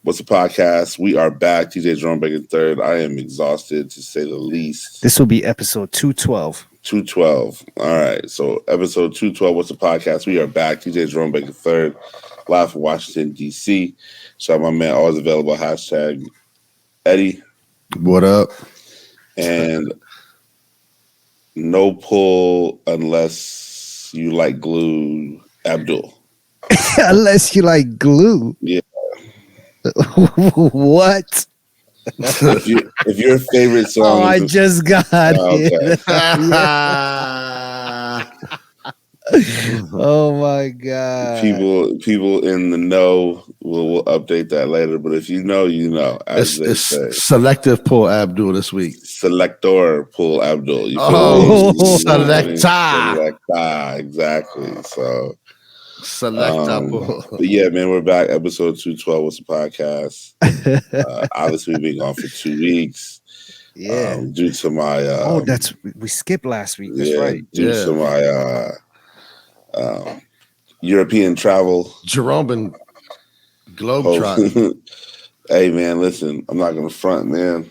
What's the podcast? We are back. TJ Jerome Baker third. I am exhausted to say the least. This will be episode 212. 212. All right. So episode 212. What's the podcast? We are back. TJ Jerome Baker third, live from Washington D.C. Shout out my man, always available. Hashtag Eddie. What up? And no pull unless you like glue, Abdul. Unless you like glue. Yeah. What? If your favorite song, oh, I just got it. Oh my god! People in the know will update that later. But if you know, you know. As it's selective pull Abdul this week. Selector pull Abdul. You selecta. Exactly. So. Selectable. But yeah, man, we're back. Episode 212 was the podcast. Obviously, we've been gone for 2 weeks. Yeah. Due to my we skipped last week. That's right. Due to my European travel. Jerome been globetrotting. Hey man, listen, I'm not gonna front, man.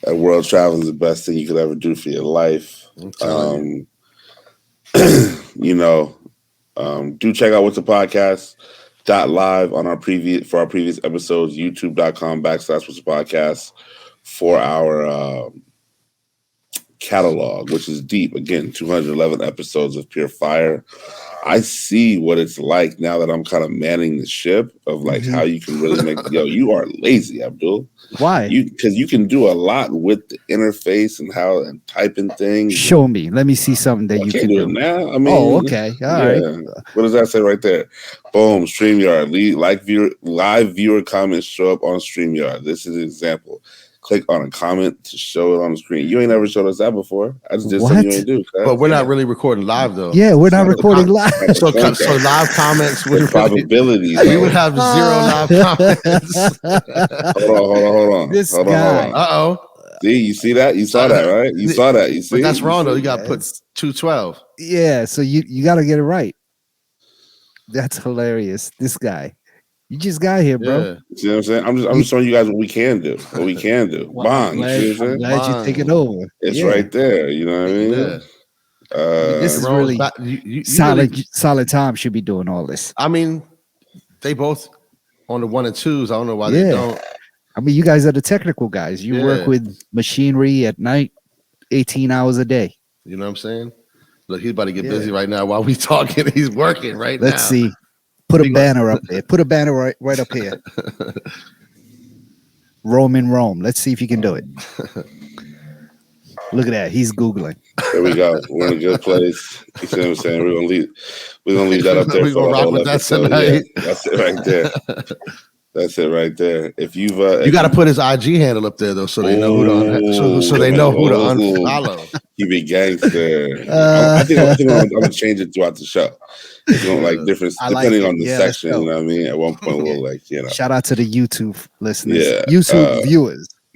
That world travel is the best thing you could ever do for your life. You know. Do check out What's the Podcast .live on our previous episodes, youtube.com/What's the Podcast for our catalog, which is deep. Again, 211 episodes of pure fire. I see what it's like now that I'm kind of manning the ship of like how you can really make. You are lazy, Abdul. Why? Because you can do a lot with the interface and typing things. Show me. Let me see something that you can do now. I mean, okay. All right. What does that say right there? Boom. StreamYard. Live viewer comments show up on StreamYard. This is an example. Click on a comment to show it on the screen. You ain't never showed us that before. I just did something you ain't do. But we're not really recording live though. Yeah, we're not recording live. So live comments would probabilities. We would have zero live comments. Hold on. This guy. Uh-oh. See, you see that? You saw that, right? You saw that. You see? But that's wrong though. You got to put 212. Yeah, so you got to get it right. That's hilarious. This guy. You just got here, bro. Yeah. You know what I'm saying? I'm just showing you guys what we can do. Well, Bond. I'm glad you're taking over. It's right there. You know what I mean? Yeah. This is really solid time should be doing all this. I mean, they both on the 1 and 2s. I don't know why they don't. I mean, you guys are the technical guys. You work with machinery at night, 18 hours a day. You know what I'm saying? Look, he's about to get busy right now while we talking. He's working right now. Let's see. Put a banner up there. Put a banner right up here. Rome. Let's see if you can do it. Look at that. He's Googling. There we go. We're in a good place. You see what I'm saying? We're gonna leave that up there. We're gonna rock with that tonight. Yeah, that's it right there. That's it right there. If you've you got to put his IG handle up there though, so they know who to so they know who to unfollow. He be gangster. I think I'm gonna change it throughout the show. It's gonna different depending on the section. You know what I mean? At one point, we'll Shout out to the YouTube listeners,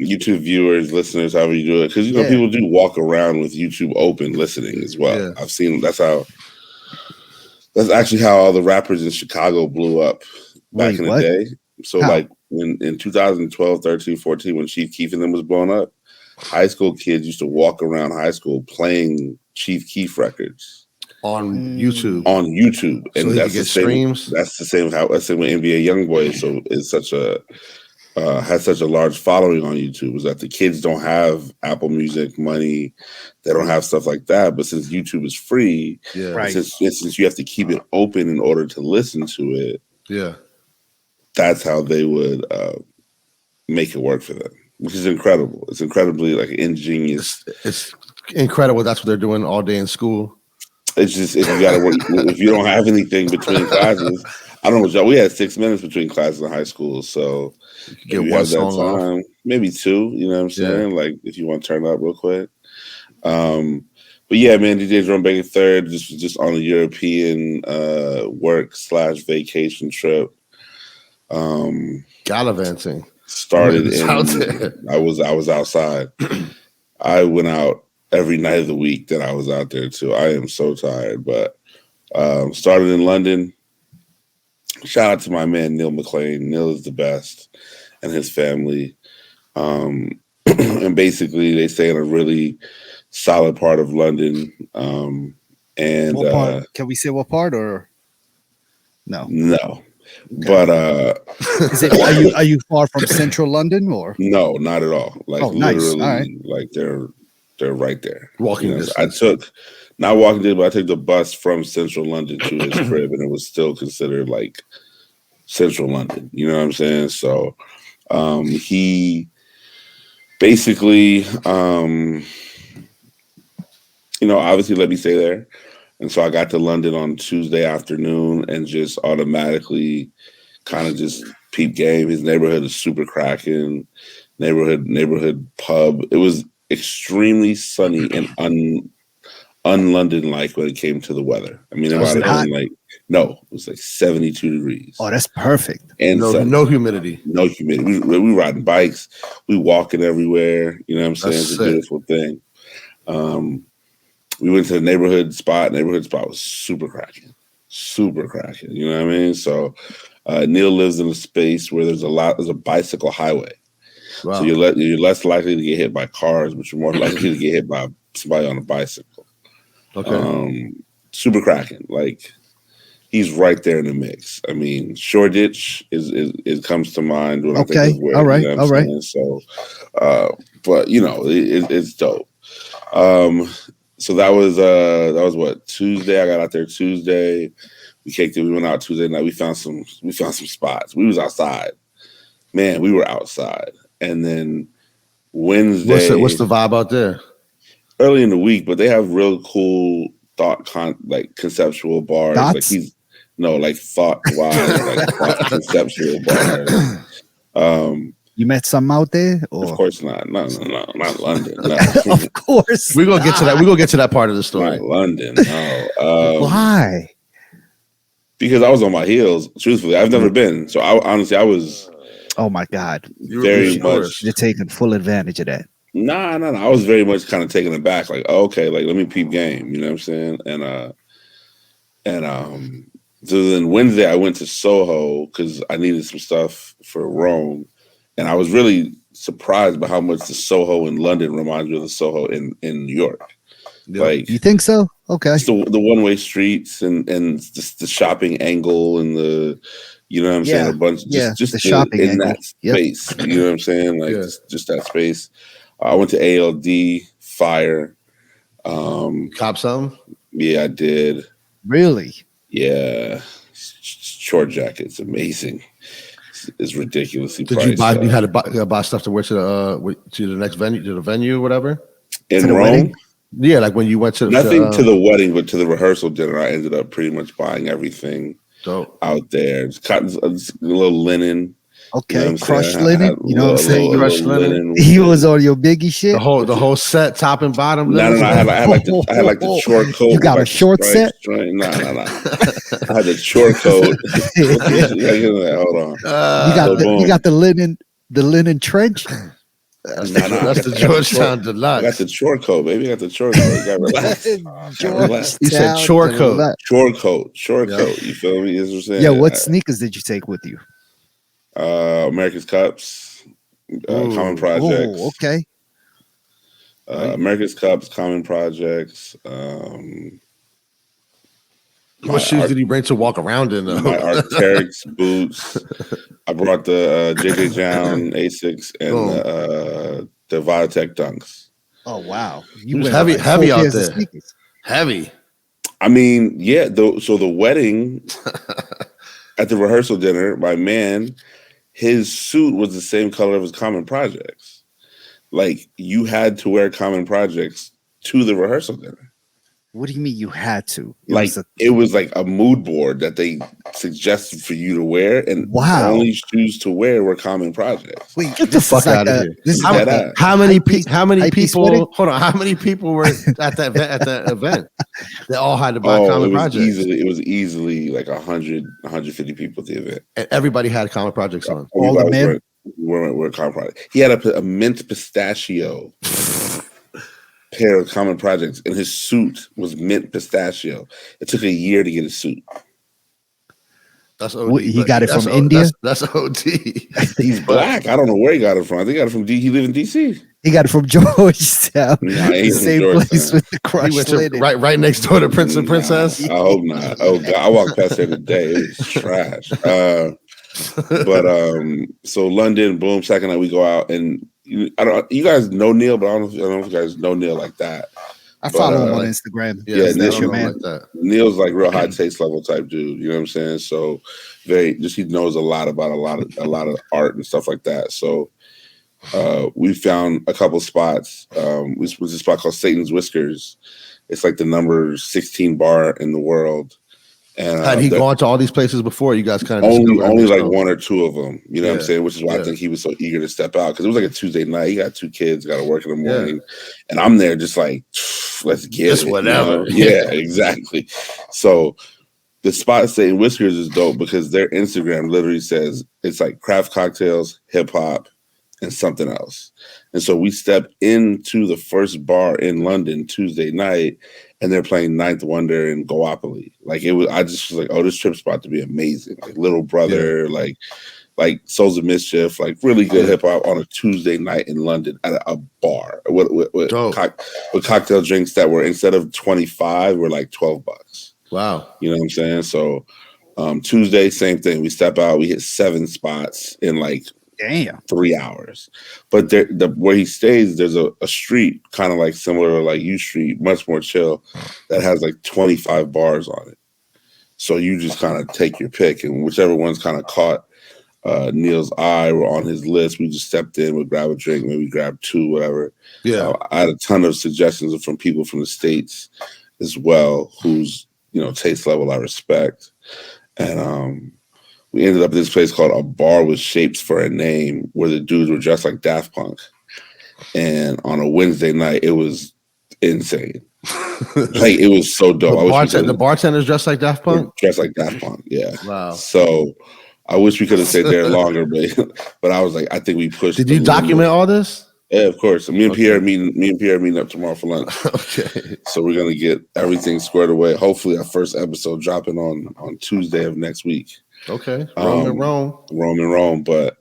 YouTube viewers, listeners, however you do it, because people do walk around with YouTube open listening as well. Yeah. I've seen that's actually how all the rappers in Chicago blew up back in the day. So when in 2012, 13, 14, when Chief Keef and them was blowing up, high school kids used to walk around high school playing Chief Keef records on YouTube. And so that's the same streams. That's the same with NBA YoungBoy. So it's has such a large following on YouTube, is that the kids don't have Apple Music money, they don't have stuff like that. But since YouTube is free, since you have to keep it open in order to listen to it, that's how they would make it work for them, which is incredible. It's incredibly ingenious. It's incredible. That's what they're doing all day in school. It's just if you got to work, if you don't have anything between classes. I don't know, y'all. We had 6 minutes between classes in high school, so you get one song off. Maybe 2. You know what I'm saying? Like if you want to turn up real quick. But yeah, man, DJ Jerome Baker third just on a European work/vacation trip. Gallivanting. Started I was outside. I went out every night of the week that I was out there too. I am so tired, but started in London, shout out to my man Neil McLean. Neil is the best, and his family. And basically, they stay in a really solid part of London. And What part? Can we say what part or no? no, Okay. but Is it? Are you far from central London or? no, not at all. Like Oh, nice. literally, All right. like they're right there. Walking You know, distance. I took not walking distance, but I took the bus from central London to his crib, and it was still considered like central London. You know what I'm saying? So he basically, obviously let me stay there. And so I got to London on Tuesday afternoon and just automatically kind of just peep game. His neighborhood is super cracking. Neighborhood pub. It was extremely sunny and un-London like when it came to the weather. I mean, it Was might it have hot? been like no, it was like 72 degrees. Oh, that's perfect. And sunny. No humidity. No humidity. We riding bikes. We walking everywhere. You know what I'm saying? That's It's a sick. beautiful thing. We went to the neighborhood spot. Neighborhood spot was super cracking. Super cracking. You know what I mean? So Neil lives in a space where there's a bicycle highway. Wow. So you're less likely to get hit by cars, but you're more likely to get hit by somebody on a bicycle. Okay. Super cracking. Like he's right there in the mix. I mean, Shoreditch is comes to mind when I think of where. All right. You know All what I'm right. saying? So, but it's dope. So that was what, Tuesday. I got out there Tuesday. We kicked it. We went out Tuesday night. We found some spots. We was outside. Man, we were outside. And then Wednesday. What's the vibe out there? Early in the week, but they have real cool conceptual bars. Dots? Like thought wise, like thought conceptual bars. You met some out there? Or? Of course not. No, not London. No. Of course. We're gonna get to that. We're gonna get to that part of the story. Not London. No. Why? Because I was on my heels. Truthfully, I've never been. So I was Oh my God. very much. You're taking full advantage of that. Nah. I was very much kind of taken aback. Like, okay, like let me peep game. You know what I'm saying? And so then Wednesday I went to Soho because I needed some stuff for Rome, and I was really surprised by how much the Soho in London reminds me of the Soho in New York. Yeah. Like, You think so? Okay. just the one-way streets and just the shopping angle and the, you know what I'm saying, a bunch just the shopping in angle. that space. You know what I'm saying? Like just that space. I went to ALD Fire. Cop some? Yeah, I did. Really? Yeah, short jackets, amazing. It's ridiculously Did priced. you buy? You had to buy stuff to wear to the next venue, to the venue, or whatever. in to the Rome? wedding? Yeah, like when you went to Nothing to the wedding, but to the rehearsal dinner, I ended up pretty much buying everything Dope. out there. It's cotton, a little linen. Okay. You know what I'm Crushed saying? linen. You know what I'm saying? Crushed linen. He was on your Biggie shit. The whole set, top and bottom. No. I had like the short coat. You got with, a short set? No. I had the short coat. Hold on. You got the linen trench. That's the Georgetown Deluxe. I got the short coat, baby. I got the short coat. You got relax. You said short coat. Short coat. You feel me? Is what I'm saying? Yeah. What sneakers did you take with you? America's Cups, Common Projects. Oh, okay. America's Cups, Common Projects. What shoes did he bring to walk around in? Though? My Arc'teryx boots. I brought the JJ Jown Asics and the Viotech Dunks. Oh wow, You was heavy out there. Heavy. I mean, yeah. So the wedding at the rehearsal dinner, my man, his suit was the same color of his Common Projects. Like you had to wear Common Projects to the rehearsal dinner. What do you mean you had to? It was like a mood board that they suggested for you to wear, and the only shoes to wear were Common Projects. Wait, get the fuck out of here! How many people? Hold on, how many people were at that event? They all had to buy Common Projects. It was easily like 100, 150 people at the event, and everybody had Common Projects on. All the men were Common Projects. He had a mint pistachio pair of Common Projects, and his suit was mint pistachio. It took a year to get his suit. That's OD. He got it from India. That's OD. He's black. I don't know where he got it from. I think he got it from He live in DC. He got it from Georgetown. Nah, the same place with the crushed linen. Right next door to Prince and Princess. I hope not. Oh God, I walked past there today. It was trash. So London, boom. Second night we go out, and you guys know Neil, but I don't know if you guys know Neil like that. I follow him on Instagram. Yeah, that's your man. Like Neil's like real high taste level type dude. You know what I'm saying? So he knows a lot about a lot of art and stuff like that. So we found a couple spots. We went to a spot called Satan's Whiskers. It's like the number 16 bar in the world. And had he gone to all these places before? You guys kind of only like one or two of them. You know what I'm saying? Which is why I think he was so eager to step out, because it was like a Tuesday night. He got 2 kids, got to work in the morning, and I'm there just like, let's get just it, whatever. You know? Yeah, exactly. So the spot saying Whiskers is dope because their Instagram literally says it's like craft cocktails, hip hop, and something else. And so we stepped into the first bar in London Tuesday night, and they're playing Ninth Wonder and Goopoli. Like it was, I just was like, oh, this trip's about to be amazing. Like Little Brother, like Souls of Mischief, like really good hip hop on a Tuesday night in London at a bar with cocktail drinks that were, instead of 25, were like $12. Wow. You know what I'm saying? So Tuesday, same thing. We step out, we hit 7 spots in like 3 hours. But where he stays, there's a street kind of like similar to like U Street, much more chill, that has like 25 bars on it. So you just kind of take your pick, and whichever one's kind of caught Neil's eye or on his list, we just stepped in, we'd grab a drink, maybe grab 2, whatever. Yeah. I had a ton of suggestions from people from the States as well, whose taste level I respect. And we ended up at this place called A Bar with Shapes for a Name, where the dudes were dressed like Daft Punk. And on a Wednesday night, it was insane. Like it was so dope. The bartender's dressed like Daft Punk? Dressed like Daft Punk, yeah. Wow. So I wish we could have stayed there longer, but I was like, I think we pushed. Did you document all this? Yeah, of course. Me and Pierre meeting up tomorrow for lunch. Okay. So we're gonna get everything squared away. Hopefully our first episode dropping on Tuesday of next week. Okay. Rome. But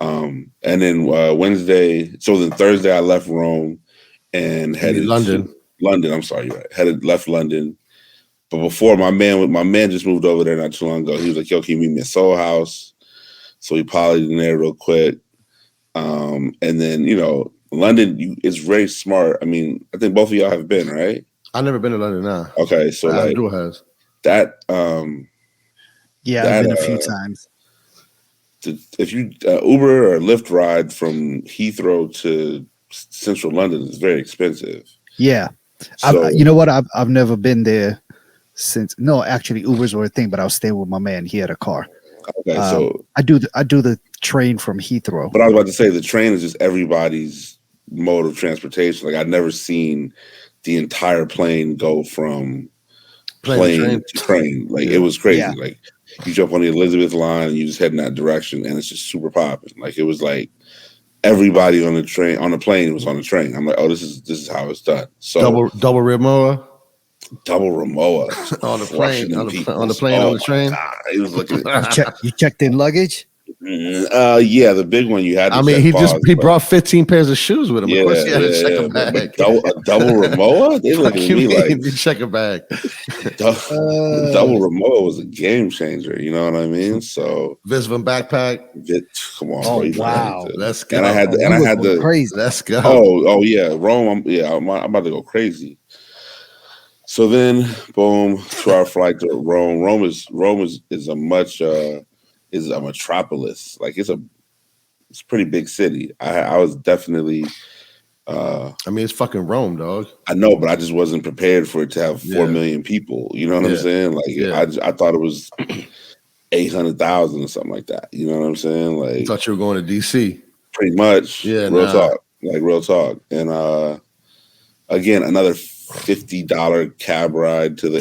and then Wednesday, so then Thursday I left Rome and headed London. To London. I'm sorry, you're right. Left London. But before, my man just moved over there not too long ago. He was like, yo, can you meet me at Soul House? So we polyed in there real quick. And then, London is very smart. I mean, I think both of y'all have been, right? I've never been to London now. Okay, so like has. That I've been a few times. If you Uber or Lyft ride from Heathrow to central London is very expensive. Yeah. So, you know what? I've never been there since. No, actually, Ubers were a thing, but I was staying with my man. He had a car. Okay, so I do the train from Heathrow. But I was about to say the train is just everybody's mode of transportation. Like I've never seen the entire plane go from plane to train. Like it was crazy. Yeah. Like you jump on the Elizabeth line and you just head in that direction, and it's just super popping. Like it was like everybody on the plane was on the train. I'm like, oh, this is how it's done. So double Rimowa. Double Rimowa on the plane, on the train. God, he was looking. You checked in luggage? Yeah, the big one you had. He brought 15 pairs of shoes with him. Yeah, of course, he had to check a bag. A double Rimowa? They look at me like check a bag. Double Rimowa was a game changer. You know what I mean? So Visvim backpack. Come on, bro, wow, let's go. And I had the crazy. Let's go. Oh yeah, Rome. I'm about to go crazy. So then, boom, 2-hour flight to Rome. Rome is a metropolis. Like it's a pretty big city. I was definitely. It's fucking Rome, dog. I know, but I just wasn't prepared for it to have 4 million people. You know what I'm saying? Like I thought it was 800,000 or something like that. You know what I'm saying? Like I thought you were going to DC. Pretty much. Yeah. Real talk. And again, another $50 cab ride to the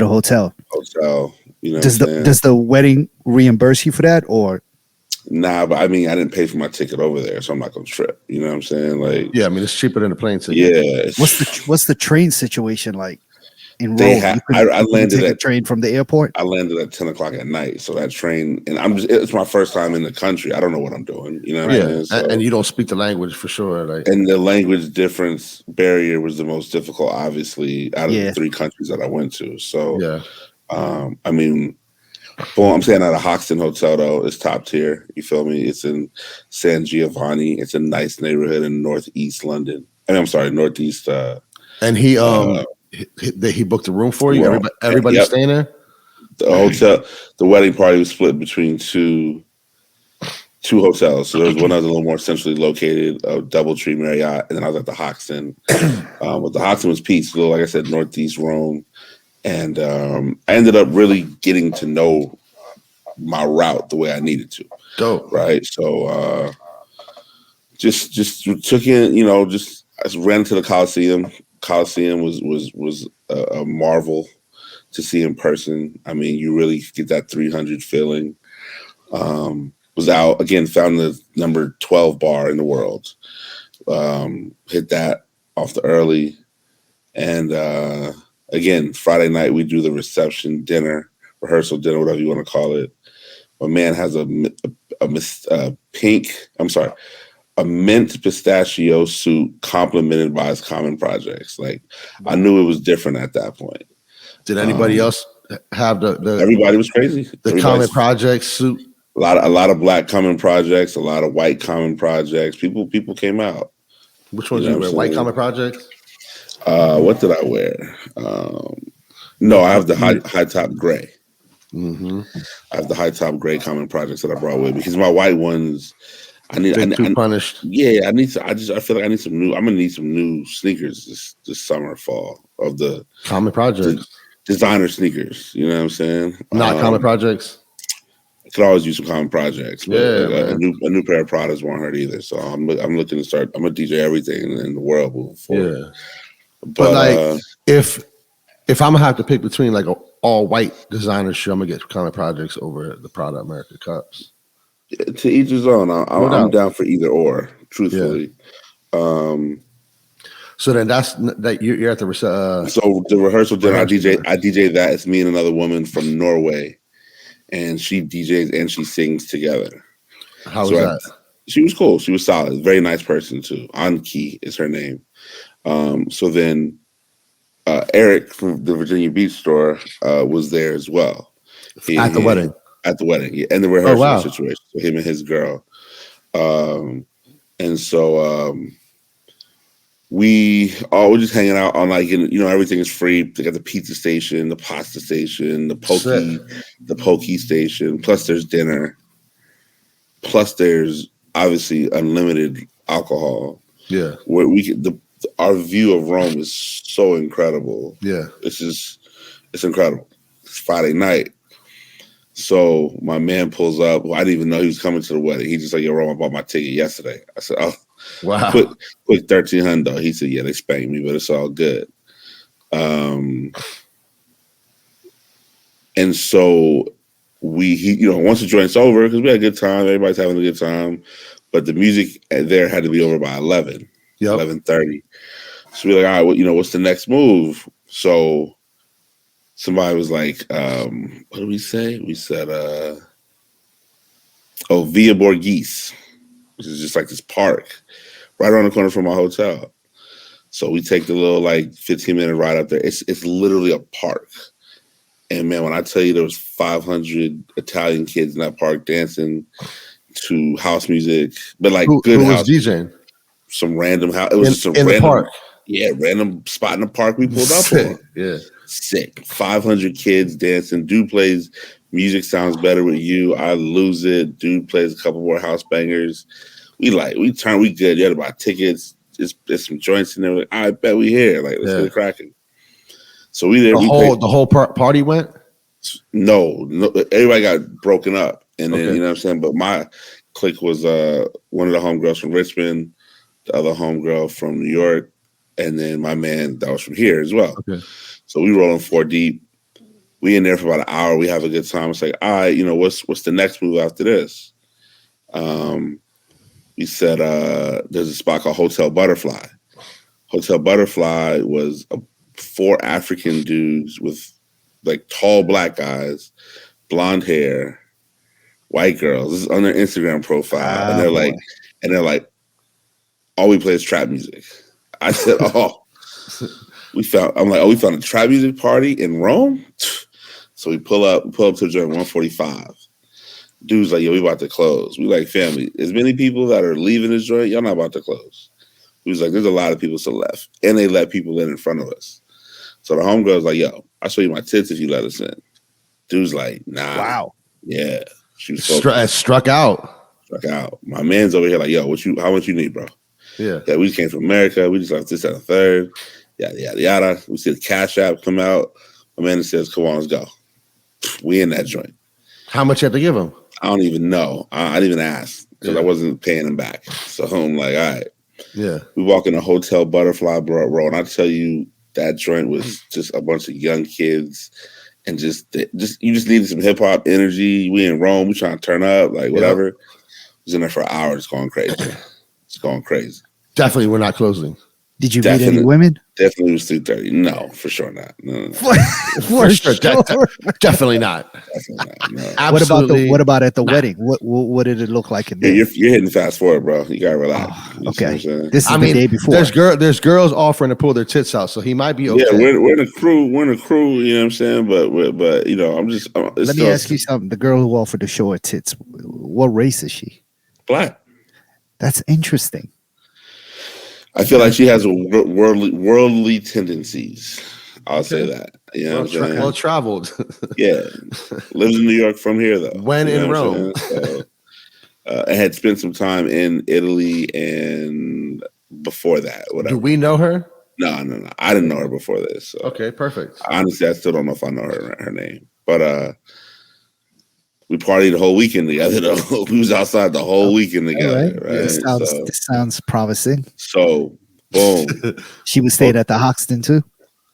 hotel. You know, does the wedding reimburse you for that, or? Nah, but I mean, I didn't pay for my ticket over there, so I'm not gonna trip. You know what I'm saying? Like, yeah, I mean, it's cheaper than the plane ticket. Yeah. What's the train situation like? in Rome. I landed at a train from the airport. I landed at 10 o'clock at night. So that train, and it's my first time in the country. I don't know what I'm doing. You know what I'm saying? So, and you don't speak the language for sure. Like, and the language difference barrier was the most difficult, obviously, out of the 3 countries that I went to. So, I mean, well, I'm saying at a Hoxton hotel, though, it's top tier. You feel me? It's in San Giovanni. It's a nice neighborhood in northeast London. I'm sorry, northeast. And he booked a room for you. Everybody staying there. The hotel, the wedding party was split between two hotels. So there was one that was a little more centrally located, a DoubleTree Marriott, and then I was at the Hoxton. But the Hoxton was peaceful, like I said, northeast Rome. And I ended up really getting to know my route the way I needed to. Dope. Right. So just took in, I ran to the Coliseum. Coliseum was a marvel to see in person. I mean, you really get that 300 feeling. Was out again, found the number 12 bar in the world. Hit that off the early. And again, Friday night, we do the reception dinner, rehearsal dinner, whatever you want to call it. My man has a mint pistachio suit complimented by his Common Projects. Like, I knew it was different at that point. Did anybody else have the? Everybody was crazy. The Common Projects suit. A lot of black Common Projects, a lot of white Common Projects. People came out. Which ones did you wear? White Common Projects. What did I wear? No, I have the high top gray. Mm-hmm. I have the high top gray Common Projects that I brought with because my white ones. I punished. Yeah, I feel like I need some new. I'm gonna need some new sneakers this summer, fall of the Common Projects, designer sneakers. You know what I'm saying? Not Common Projects. I could always use some Common Projects. But a new pair of Pradas won't hurt either. So I'm looking to start. I'm gonna DJ everything in the world moving forward. Yeah, but like if I'm gonna have to pick between like an all white designer shoe, I'm gonna get Common Projects over the Prada America Cups. To each his own. I'm down for either or. Truthfully. Yeah. So then you're at the so the rehearsal dinner. I DJ that. It's me and another woman from Norway, and she DJs and she sings together. How was that? She was cool. She was solid. Very nice person too. Anki is her name. So then Eric from the Virginia Beach store was there as well. At the wedding. At the wedding, yeah, and the rehearsal situation. So him and his girl, and so we're just hanging out on everything is free. They got the pizza station, the pasta station, the pokey station. Plus there's dinner. Plus there's obviously unlimited alcohol. Yeah, where our view of Rome is so incredible. Yeah, it's incredible. It's Friday night. So my man pulls up. Well, I didn't even know he was coming to the wedding. He just like, yo, Rome, I bought my ticket yesterday. I said, oh, wow. Quick $1,300. He said, yeah, they spanked me, but it's all good. And so once the joint's over, because we had a good time, everybody's having a good time, but the music there had to be over by 11:30. So we're like, all right, what's the next move? So somebody was like, what did we say? We said, Via Borghese, which is just like this park right around the corner from my hotel. So we take the little 15-minute ride up there. It's literally a park. And man, when I tell you there was 500 Italian kids in that park dancing to house music, but good house. Who was DJing? Some random house. It was just in the park. Yeah, random spot in the park we pulled up on. Yeah. Sick. 500 kids dancing. Dude plays Music Sounds Better With You. I Lose It. Dude plays a couple more house bangers. We good. You had to buy tickets. There's some joints in there. Like, I bet we here. Let's get it cracking. So we there. The whole party went? No, everybody got broken up. And then, you know what I'm saying? But my clique was one of the homegirls from Richmond, the other homegirl from New York, and then my man that was from here as well. Okay. So we rolling 4 deep. We in there for about an hour. We have a good time. It's like, all right, what's the next move after this? We said there's a spot called Hotel Butterfly. Hotel Butterfly was a 4 African dudes with like tall black guys, blonde hair, white girls. This is on their Instagram profile, and they're like, all we play is trap music. I said, oh, we found a trap music party in Rome. So we pull up to the joint 145. Dude's like, yo, we about to close. We like, family, as many people that are leaving this joint, y'all not about to close. He was like, there's a lot of people still left. And they let people in front of us. So the homegirl's like, yo, I'll show you my tits if you let us in. Dude's like, nah. Wow. Yeah. She was struck out. Struck out. My man's over here like, yo, how much you need, bro? Yeah. We just came from America. We just left this at a third. Yada, yada, yada. We see the Cash App come out. My man says, come on, let's go. We in that joint. How much you have to give him? I don't even know. I didn't even ask because I wasn't paying him back. So I'm like, all right. Yeah. We walk in a Hotel Butterfly, bro, and I tell you, that joint was just a bunch of young kids, and just you just needed some hip hop energy. We in Rome, we trying to turn up, like whatever. Yep. Was in there for hours, going crazy. It's going crazy. Definitely, we're not closing. Did you meet any women? Definitely was 3:30. No, for sure not. No. For sure. Definitely not. Definitely not. No. Absolutely. What about at the wedding? What did it look like in there? You're hitting fast forward, bro. You gotta relax. Okay. This is the day before. There's girls offering to pull their tits out, so he might be okay. Yeah, we're in a crew. We're in a crew. You know what I'm saying? But you know, I'm just. Let me ask you something. The girl who offered to show her tits, what race is she? Black. That's interesting. I feel like she has worldly tendencies. I'll say that. You know well traveled. Yeah. Lives in New York from here, though. When in Rome. So, I had spent some time in Italy and before that. Whatever. Do we know her? No. I didn't know her before this. So. Okay, perfect. Honestly, I still don't know if I know her name. But we partied the whole weekend together, though. We was outside the whole weekend together. Right? This sounds promising. So, boom. She was staying at the Hoxton, too?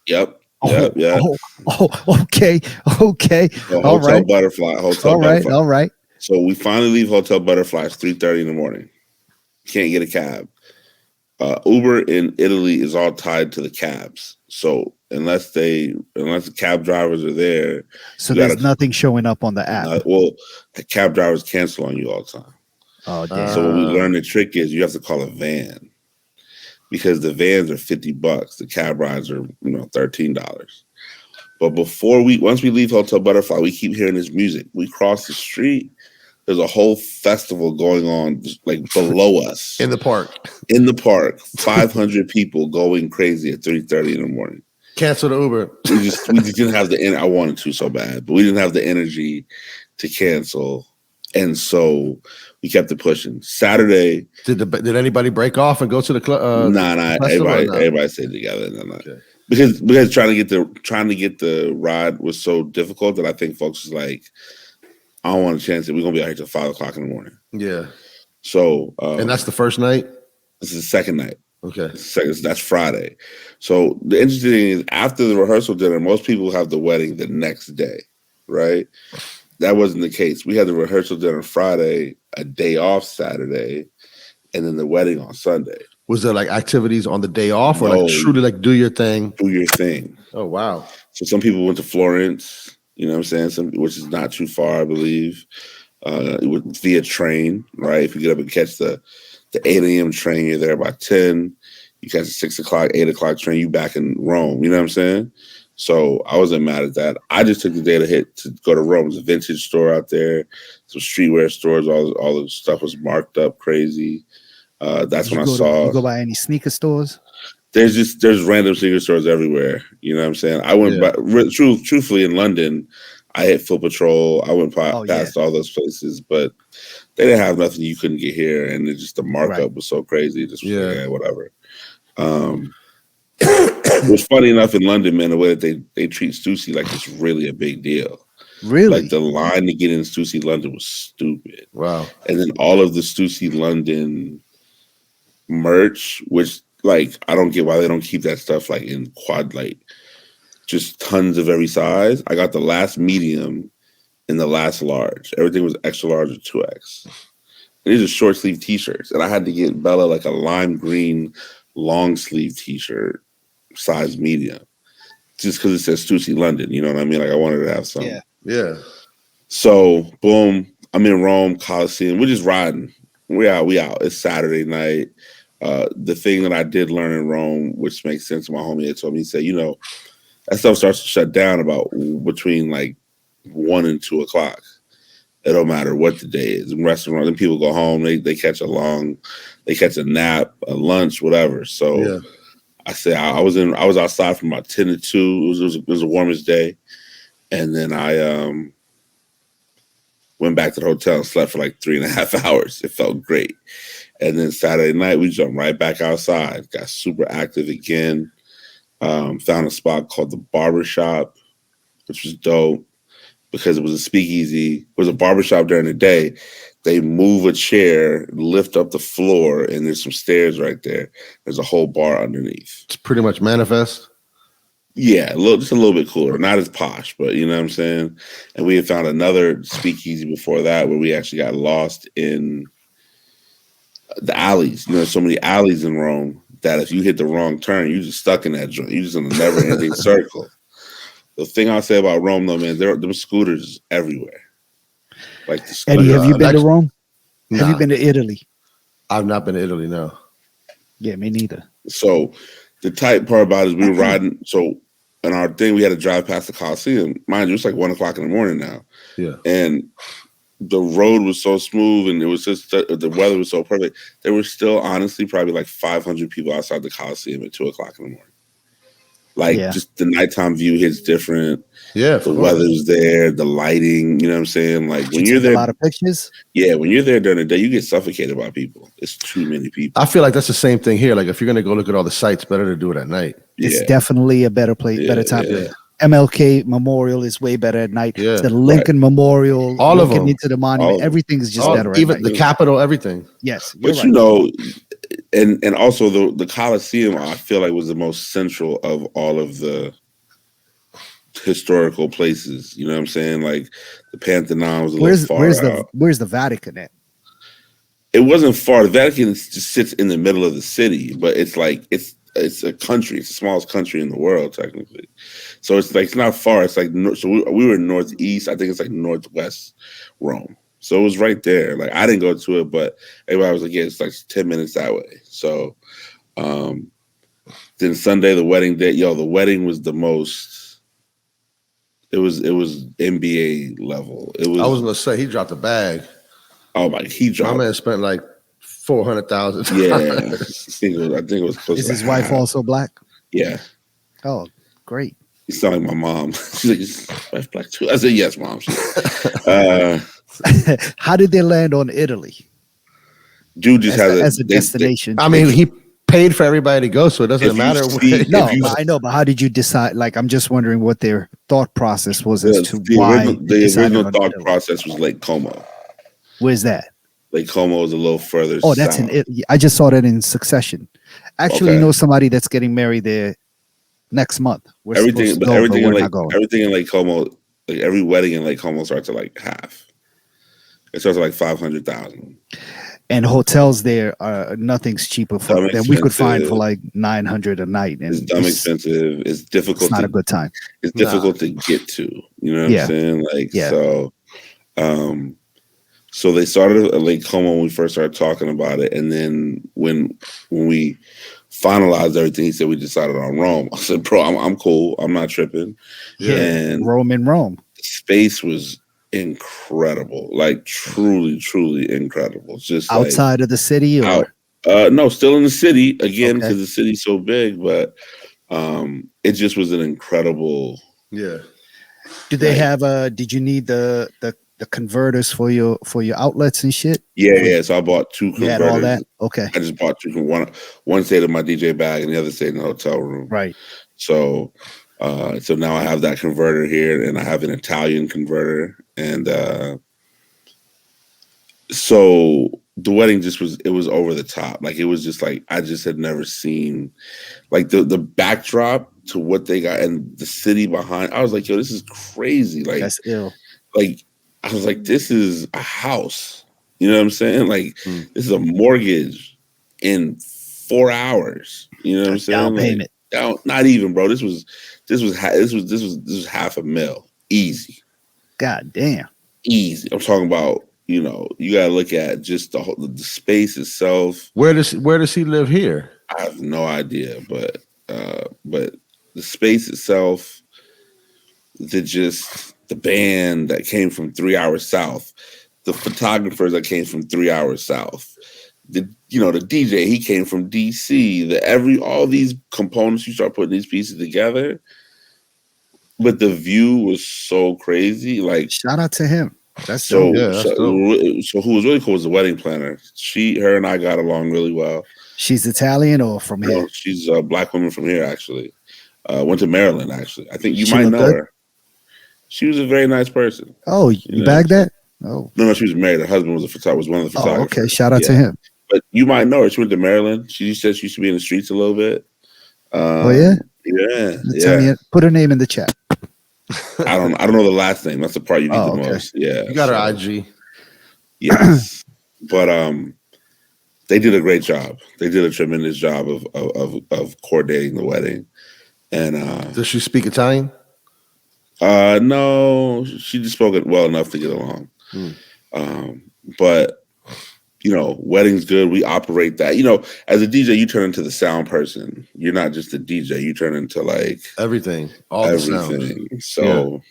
Yep. Okay. So Hotel Butterfly. All right. So we finally leave Hotel Butterfly. It's 3:30 in the morning. Can't get a cab. Uber in Italy is all tied to the cabs. So unless the cab drivers are there, so there's nothing showing up on the app. The cab drivers cancel on you all the time. Oh, damn. So what we learned the trick is you have to call a van because the vans are $50. The cab rides are $13. But once we leave Hotel Butterfly, we keep hearing this music. We cross the street. There's a whole festival going on like below us. In the park. 500 people going crazy at 3:30 in the morning. Cancel the Uber. We just didn't have the energy. I wanted to so bad, but we didn't have the energy to cancel. And so we kept it pushing. Saturday. Did anybody break off and go to the club? Nah. Everybody stayed together. Okay. Because trying to get the ride was so difficult that I think folks was like, I don't want to chance it. We're gonna be out here till 5:00 in the morning. Yeah. So and that's the first night? This is the second night. Okay. That's Friday. So the interesting thing is after the rehearsal dinner, most people have the wedding the next day, right? That wasn't the case. We had the rehearsal dinner Friday, a day off Saturday, and then the wedding on Sunday. Was there like activities on the day off or like truly like do your thing? Do your thing. Oh, wow. So some people went to Florence. You know what I'm saying? Which is not too far, I believe. Via train, right? If you get up and catch the 8 a.m. train, you're there by 10. You catch the 6 o'clock, 8 o'clock train, you back in Rome. You know what I'm saying? So I wasn't mad at that. I just took the day to go to Rome. There's a vintage store out there, some streetwear stores. All the stuff was marked up crazy. That's when I saw. You go by any sneaker stores? There's random sneaker stores everywhere. You know what I'm saying? I went by, truthfully in London, I hit Foot Patrol. I went past all those places, but they didn't have nothing you couldn't get here, and the markup was so crazy. Just whatever. It was funny enough in London, man, the way that they treat Stussy like it's really a big deal. Really? Like the line to get in Stussy London was stupid. Wow. And then all of the Stussy London merch, which like I don't get why they don't keep that stuff like in quad, like just tons of every size. I got the last medium and the last large. Everything was extra large or 2X. And these are short sleeve t-shirts. And I had to get Bella like a lime green long sleeve t-shirt, size medium. just because it says Stussy London. You know what I mean? Like I wanted to have some. Yeah. So boom, I'm in Rome, Coliseum. We're just riding. We out. It's Saturday night. The thing that I did learn in Rome, which makes sense, my homie had told me, he said, that stuff starts to shut down about between like 1 and 2 o'clock. It don't matter what the day is. In restaurants, then people go home. They catch a nap, a lunch, whatever. So I say I was outside from about 10 to 2. It was the warmest day, and then I went back to the hotel and slept for like 3.5 hours. It felt great. And then Saturday night, we jumped right back outside, got super active again, found a spot called the Barbershop, which was dope because it was a speakeasy. It was a barbershop during the day. They move a chair, lift up the floor, and there's some stairs right there. There's a whole bar underneath. It's pretty much Manifest. Yeah, just a little bit cooler. Not as posh, but you know what I'm saying? And we had found another speakeasy before that where we actually got lost in the alleys. So many alleys in Rome that if you hit the wrong turn, you're just stuck in that joint. You're just in a never-ending circle. The thing I'll say about Rome, though, man, there are scooters everywhere. Like the Eddie, have you been to Rome? Nah. Have you been to Italy? I've not been to Italy, no. Yeah, me neither. So the tight part about it is we were riding. So in our thing, we had to drive past the Coliseum. Mind you, it's like 1 o'clock in the morning now. Yeah. And the road was so smooth and it was just the weather was so perfect. There were still, honestly, probably like 500 people outside the Coliseum at 2 o'clock in the morning. Like just the nighttime view hits different. Yeah, the weather's there, the lighting. You know what I'm saying? Like when you're there, a lot of pictures. Yeah, when you're there during the day, you get suffocated by people. It's too many people. I feel like that's the same thing here. Like if you're gonna go look at all the sites, better to do it at night. It's definitely a better place, better time. Yeah. MLK Memorial is way better at night. Yeah. The Lincoln Memorial, all of them, into the monument, everything is just better. Even the Capitol, everything. Yes, but and also the Coliseum, I feel like was the most central of all of the historical places. You know what I'm saying? Like the Pantheon was a little far out. Where's the Vatican at? It wasn't far. The Vatican just sits in the middle of the city, but it's like it's a country. It's the smallest country in the world, technically. So it's like it's not far. It's like we were northeast. I think it's like northwest Rome. So it was right there. Like I didn't go to it, but everybody was like, "Yeah, it's like 10 minutes that way." So then Sunday, the wedding day. The wedding was the most. It was NBA level. It was. I was gonna say he dropped a bag. Oh my! He dropped. My man spent like $400,000. Yeah, I think it was close. Is his wife also black? Yeah. Oh, great. You sound like my mom. She's like, "Is wife black too?" I said, "Yes, mom." How did they land on Italy? Dude just as a destination. I mean, he paid for everybody to go, so it doesn't matter. I know, but how did you decide? Like, I'm just wondering what their thought process was as to why the original thought process was Lake Como. Where's that? Lake Como is a little further. Oh, that's in Italy. I just saw that in Succession. Actually, know somebody that's getting married there next month. Everything in Lake Como, like every wedding in Lake Como starts at like half. It starts at like 500,000. And hotels there are nothing's cheaper than we could find for like 900 a night. And it's dumb expensive. It's difficult. It's not a good time. It's difficult to get to. You know what I'm saying? Like so they started at Lake Como when we first started talking about it, and then when we finalized everything, he said we decided on Rome. I said, "Bro, I'm cool. I'm not tripping." Yeah, and Rome. The space was incredible, like truly incredible. Just outside of the city, or no, still in the city again because the city's so big. But it just was an incredible. Yeah. Did they have did you need the converters for your outlets and shit? Yeah. So I bought 2 converters. You had all that? Okay. I just bought 2. One stayed in my DJ bag and the other stayed in the hotel room. Right. So now I have that converter here, and I have an Italian converter, and so the wedding it was over the top. Like it was just like I just had never seen like the backdrop to what they got and the city behind. I was like, yo, this is crazy. Like that's ill. Like I was like, this is a house. You know what I'm saying? Like this is a mortgage in 4 hours. You know what I'm saying? Down payment. Not even, bro. This was $500,000 easy. God damn. Easy. I'm talking about, you gotta look at just the space itself. Where does he live here? I have no idea, but the space itself, the band that came from 3 hours south, the photographers that came from 3 hours south, the DJ, he came from DC. All these components, you start putting these pieces together, but the view was so crazy. Like, shout out to him. That's so. dope. Yeah, that's dope. So who was really cool was the wedding planner. Her and I got along really well. She's Italian or from here? No, she's a Black woman from here, actually. Went to Maryland, actually. I think you She might look know good? her. She was a very nice person. Oh, you bagged that? Oh, No, she was married. Her husband was one of the photographers. oh, okay. Shout out to him. But you might know her. She went to Maryland. She said she used to be in the streets a little bit. Oh yeah? Yeah. Tell me, put her name in the chat. I don't know the last name. That's the part you need the okay. most. Yeah. You got her IG. Yes. But they did a great job. They did a tremendous job of coordinating the wedding. And does she speak Italian? No, she just spoke it well enough to get along. But wedding's good. We operate that. As a DJ, you turn into the sound person. You're not just a DJ. You turn into like everything, all everything. The sounds. So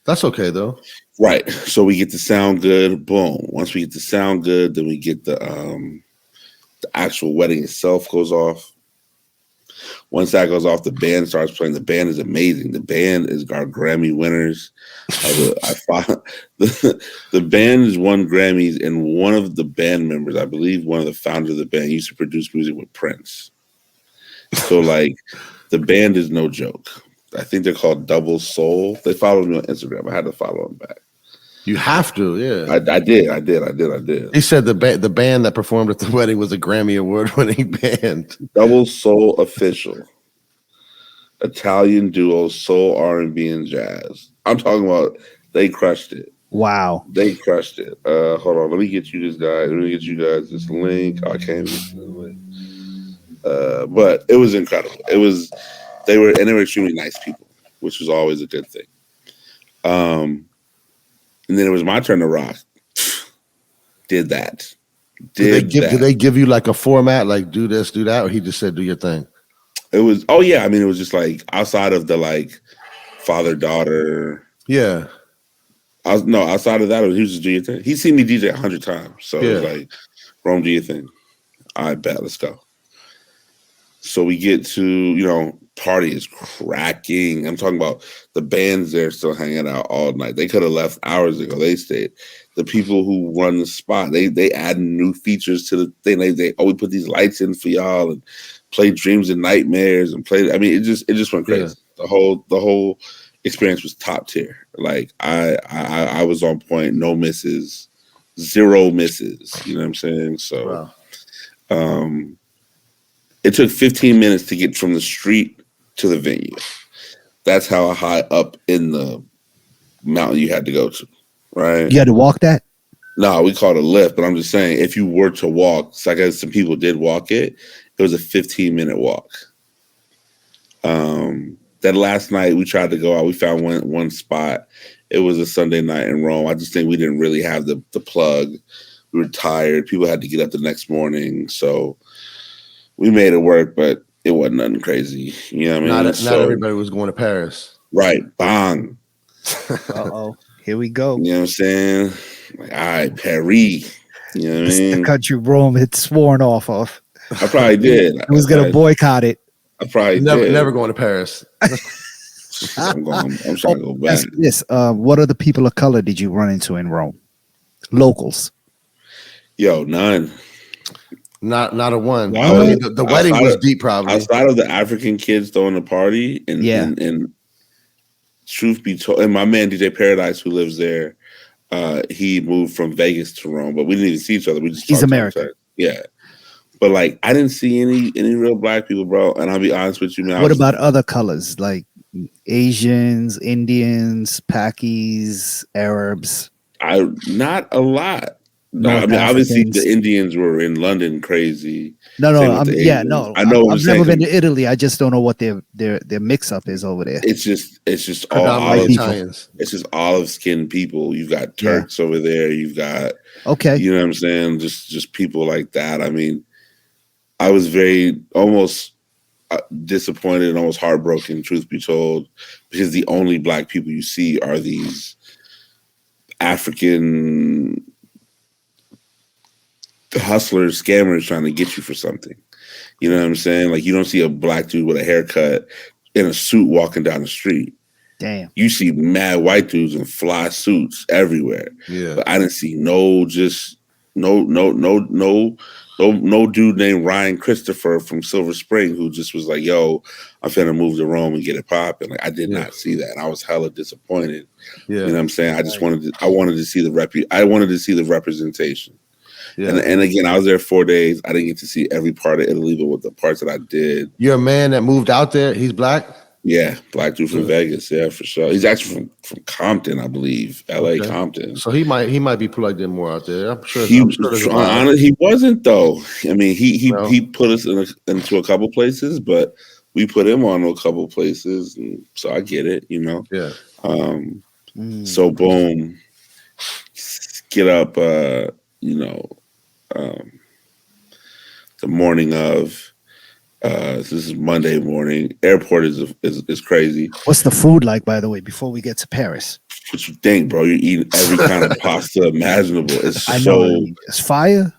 that's okay though. Right. So we get to sound good. Boom. Once we get to sound good, then we get the actual wedding itself goes off. Once that goes off, the band starts playing. The band is amazing. The band is our Grammy winners. The band has won Grammys, and one of the band members, I believe one of the founders of the band, used to produce music with Prince. So, like, the band is no joke. I think they're called Double Soul. They followed me on Instagram. I had to follow them back. You have to, yeah. I did. He said the band that performed at the wedding was a Grammy Award-winning band. Double Soul Official. Italian duo, soul, R&B, and jazz. I'm talking about they crushed it. Wow. They crushed it. Hold on. Let me get you guys this link. I can't get the link. But it was incredible. They were extremely nice people, which was always a good thing. And then it was my turn to rock. Did that. Did they give you like a format, like do this, do that, or he just said do your thing? It was, oh yeah. I mean, it was just like outside of the like father-daughter. Yeah. Outside of that, he was just do your thing. He's seen me DJ 100 times. So it was like, Rome, do your thing. I bet, let's go. So we get to, party is cracking. I'm talking about the band's there still hanging out all night. They could have left hours ago. They stayed. The people who run the spot, they add new features to the thing. They we put these lights in for y'all and play Dreams and Nightmares and play. I mean, it just went crazy. Yeah. The whole experience was top tier. Like I was on point, no misses, zero misses. You know what I'm saying? So it took 15 minutes to get from the street to the venue. That's how high up in the mountain you had to go to, right? You had to walk that? No, we called it a lift, but I'm just saying, if you were to walk, so I guess some people did walk it, it was a 15-minute walk. That last night we tried to go out, we found one spot. It was a Sunday night in Rome. I just think we didn't really have the plug. We were tired. People had to get up the next morning, so we made it work, but it wasn't nothing crazy. You know what I mean? Not everybody was going to Paris. Right. Bang. Uh-oh. Here we go. You know what I'm saying? Like, all right, Paris. You know what I mean? The country Rome had sworn off of. I probably did. It was going to boycott it. I probably never going to Paris. I'm trying to go back. Yes. What other people of color did you run into in Rome? Locals. Yo, none. Not a one. I mean, the wedding was deep, probably. Outside of the African kids throwing a party, and truth be told, and my man DJ Paradise, who lives there, he moved from Vegas to Rome, but we didn't even see each other. He's American. Yeah. But like, I didn't see any real black people, bro. And I'll be honest with you, man. What about other colors like Asians, Indians, Pakis, Arabs? Not a lot. I North mean, obviously Africans. the Indians were in London crazy. No, Same no, with the yeah, Asians. no. I know what I've you're never saying. been to Italy. I just don't know what their mix up is over there. It's just all Predominantly olive. Italians. It's just olive skinned people. You've got Yeah. Turks over there. You've got Okay. you know what I'm saying? Just people like that. I mean, I was very almost disappointed and almost heartbroken, truth be told, because the only black people you see are these African hustlers, scammers trying to get you for something. You know what I'm saying? Like you don't see a black dude with a haircut in a suit walking down the street. Damn. You see mad white dudes in fly suits everywhere. Yeah. But I didn't see no dude named Ryan Christopher from Silver Spring who just was like, yo, I'm finna move to Rome and get it popping. Like I did not see that. And I was hella disappointed. Yeah. You know what I'm saying? I wanted to see the representation. Yeah. And again, I was there 4 days. I didn't get to see every part of Italy, but with the parts that I did. You're a man that moved out there. He's black? Yeah, black dude from Vegas. Yeah, for sure. He's actually from Compton, I believe. LA Compton. So he might be plugged in more out there. I'm sure He wasn't though. I mean, he put us into a couple places, but we put him on a couple places, and so I get it, you know. Yeah. So boom, get up, you know, the morning of. This is Monday morning. Airport is crazy. What's the food like, by the way, before we get to Paris? What you think, bro? You're eating every kind of pasta imaginable. I know it's fire.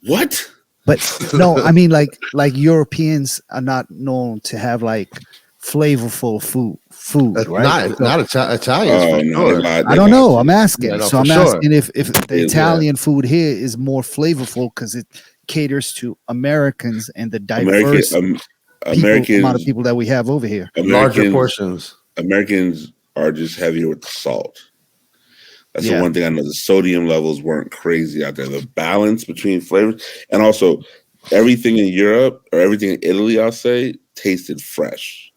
What? But no, I mean like Europeans are not known to have like flavorful food, right? Not Italians. I don't know. I'm asking. Yeah, no, so I'm asking if the Italian yeah. food here is more flavorful because it caters to Americans and the diverse amount of people that we have over here. Larger portions. Americans are just heavier with the salt. That's the one thing I know. The sodium levels weren't crazy out there. The balance between flavors, and also everything in Europe or everything in Italy, I'll say, tasted fresh.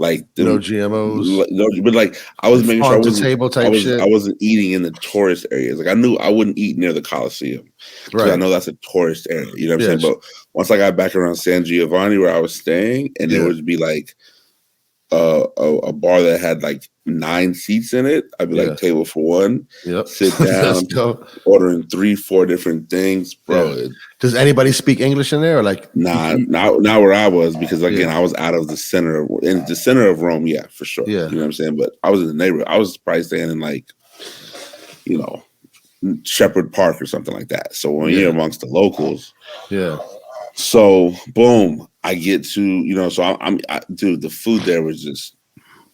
Like no GMOs. No, but like I was making sure I I wasn't eating in the tourist areas. Like I knew I wouldn't eat near the Colosseum. Right. I know that's a tourist area. You know what I'm saying? But once I got back around San Giovanni where I was staying, and there would be like a bar that had like 9 seats in it, I'd be like table for one. Sit down, ordering 3-4 different things, bro. Does anybody speak English in there, or like? Not where I was, because again I was out of the center of Rome. Yeah, for sure. Yeah, you know what I'm saying. But I was in the neighborhood. I was probably staying in like, you know, Shepherd Park or something like that. So when you're amongst the locals, so boom, I get to, you know, so dude, the food there was just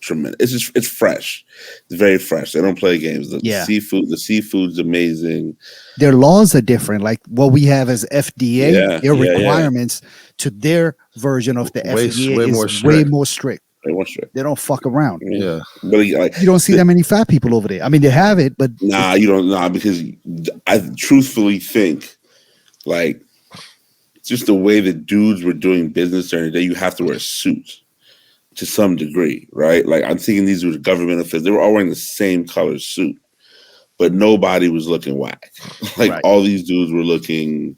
tremendous. It's fresh. It's very fresh. They don't play games. The seafood's amazing. Their laws are different. Like what we have as FDA, their requirements to their version of the FDA is way more strict. They don't fuck around. Yeah, but like, you don't see that many fat people over there. I mean, they have it, but you don't. Because I truthfully think, like, just the way that dudes were doing business during the day, you have to wear a suit to some degree, right? Like I'm thinking these were government officials. They were all wearing the same color suit, but nobody was looking whack. Like all these dudes were looking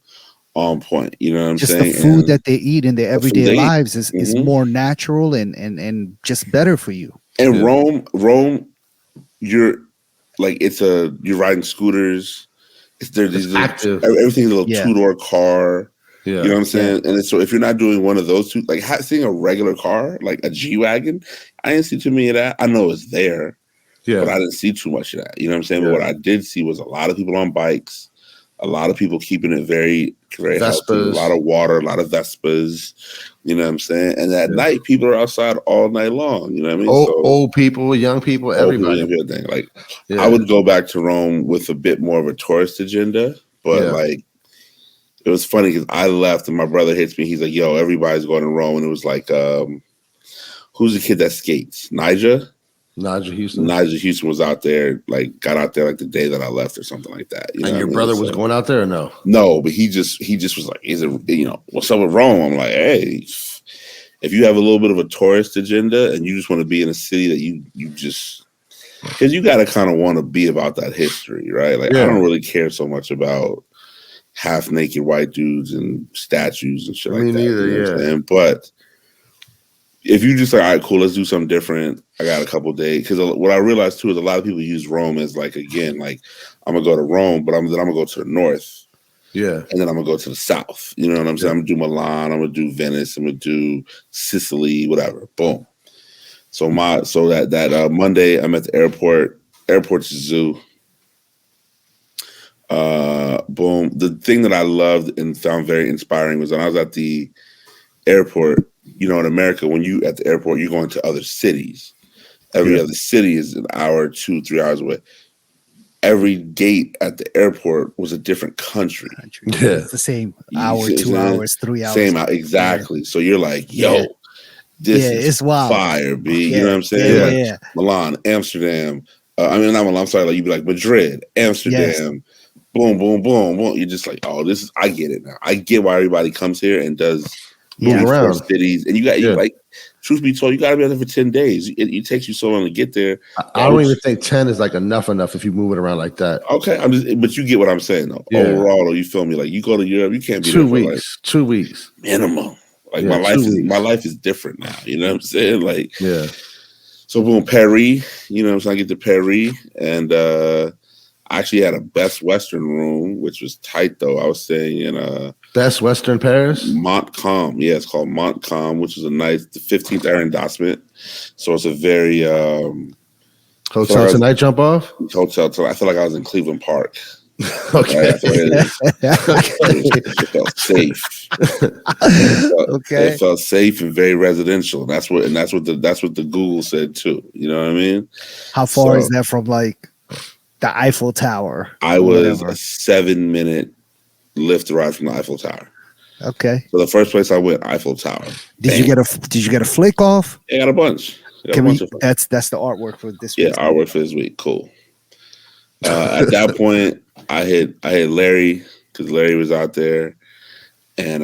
on point. You know what I'm saying? Just the food that they eat in their everyday lives is more natural and just better for you. And Rome, you're like you're riding scooters. Everything's a little 2-door car. Yeah. You know what I'm saying? And so if you're not doing one of those two, like seeing a regular car, like a G-Wagon, I didn't see too many of that. I know it's there, but I didn't see too much of that. You know what I'm saying? But what I did see was a lot of people on bikes, a lot of people keeping it very, very healthy, a lot of water, a lot of Vespas. You know what I'm saying? And at night, people are outside all night long. You know what I mean? Old people, young people, everybody. Like I would go back to Rome with a bit more of a tourist agenda, but like, it was funny because I left and my brother hits me. He's like, yo, everybody's going to Rome. And it was like, who's the kid that skates? Nigel Houston was out there, like got out there like the day that I left or something like that. You know and your brother was going out there or no? No, but he just was like, is it, you know, what's up with Rome? I'm like, hey, if you have a little bit of a tourist agenda and you just want to be in a city that you just because you got to kind of want to be about that history, right? Like I don't really care so much about half naked white dudes and statues and shit like that. Neither, you know what I'm saying? But if you just like, all right, cool, let's do something different. I got a couple days, because what I realized too is a lot of people use Rome as like, again, like I'm gonna go to Rome, but I'm gonna go to the north. Yeah. And then I'm gonna go to the south. You know what I'm saying? I'm gonna do Milan, I'm gonna do Venice, I'm gonna do Sicily, whatever. Boom. So that Monday I'm at the airport to zoo. Boom. The thing that I loved and found very inspiring was when I was at the airport, you know, in America, when you at the airport, you're going to other cities. Every other city is an hour, 2-3 hours away. Every gate at the airport was a different country. Yeah, it's the same hour, 2 hours, 3 hours. Same out, exactly. So you're like, yo, this is it's wild. Fire, B. You know what I'm saying? Yeah. Milan, Amsterdam. Not Milan. I'm sorry. Like you'd be like Madrid, Amsterdam. Boom, boom, boom, boom. You're just like, oh, this is. I get it now. I get why everybody comes here and does move around cities. And you got you like. Truth be told, you got to be out there for 10 days. It takes you so long to get there. I don't even think 10 is like enough if you move it around like that. Okay, but you get what I'm saying though. Yeah. Overall, though, you feel me? Like you go to Europe, you can't be 2 there weeks. For 2 weeks minimum. Like my life is different now. You know what I'm saying? Like So boom, Paris. You know what I'm saying? I get to Paris, and I actually had a Best Western room, which was tight though. I was staying in Best Western Paris? Montcalm. Yeah, it's called Montcalm, which is the 15th arrondissement. So it's a very hotel tonight jump off? Hotel till I feel like I was in Cleveland Park. Okay. It felt safe. It felt safe and very residential. That's what the Google said too. You know what I mean? How far is that from like the Eiffel Tower? I was a 7-minute Lyft ride from the Eiffel Tower. Okay. So the first place I went, Eiffel Tower. Did you get a flick off? I got a bunch. That's the artwork for this week. Yeah, artwork for this week. Cool. At that point, I hit Larry because Larry was out there, and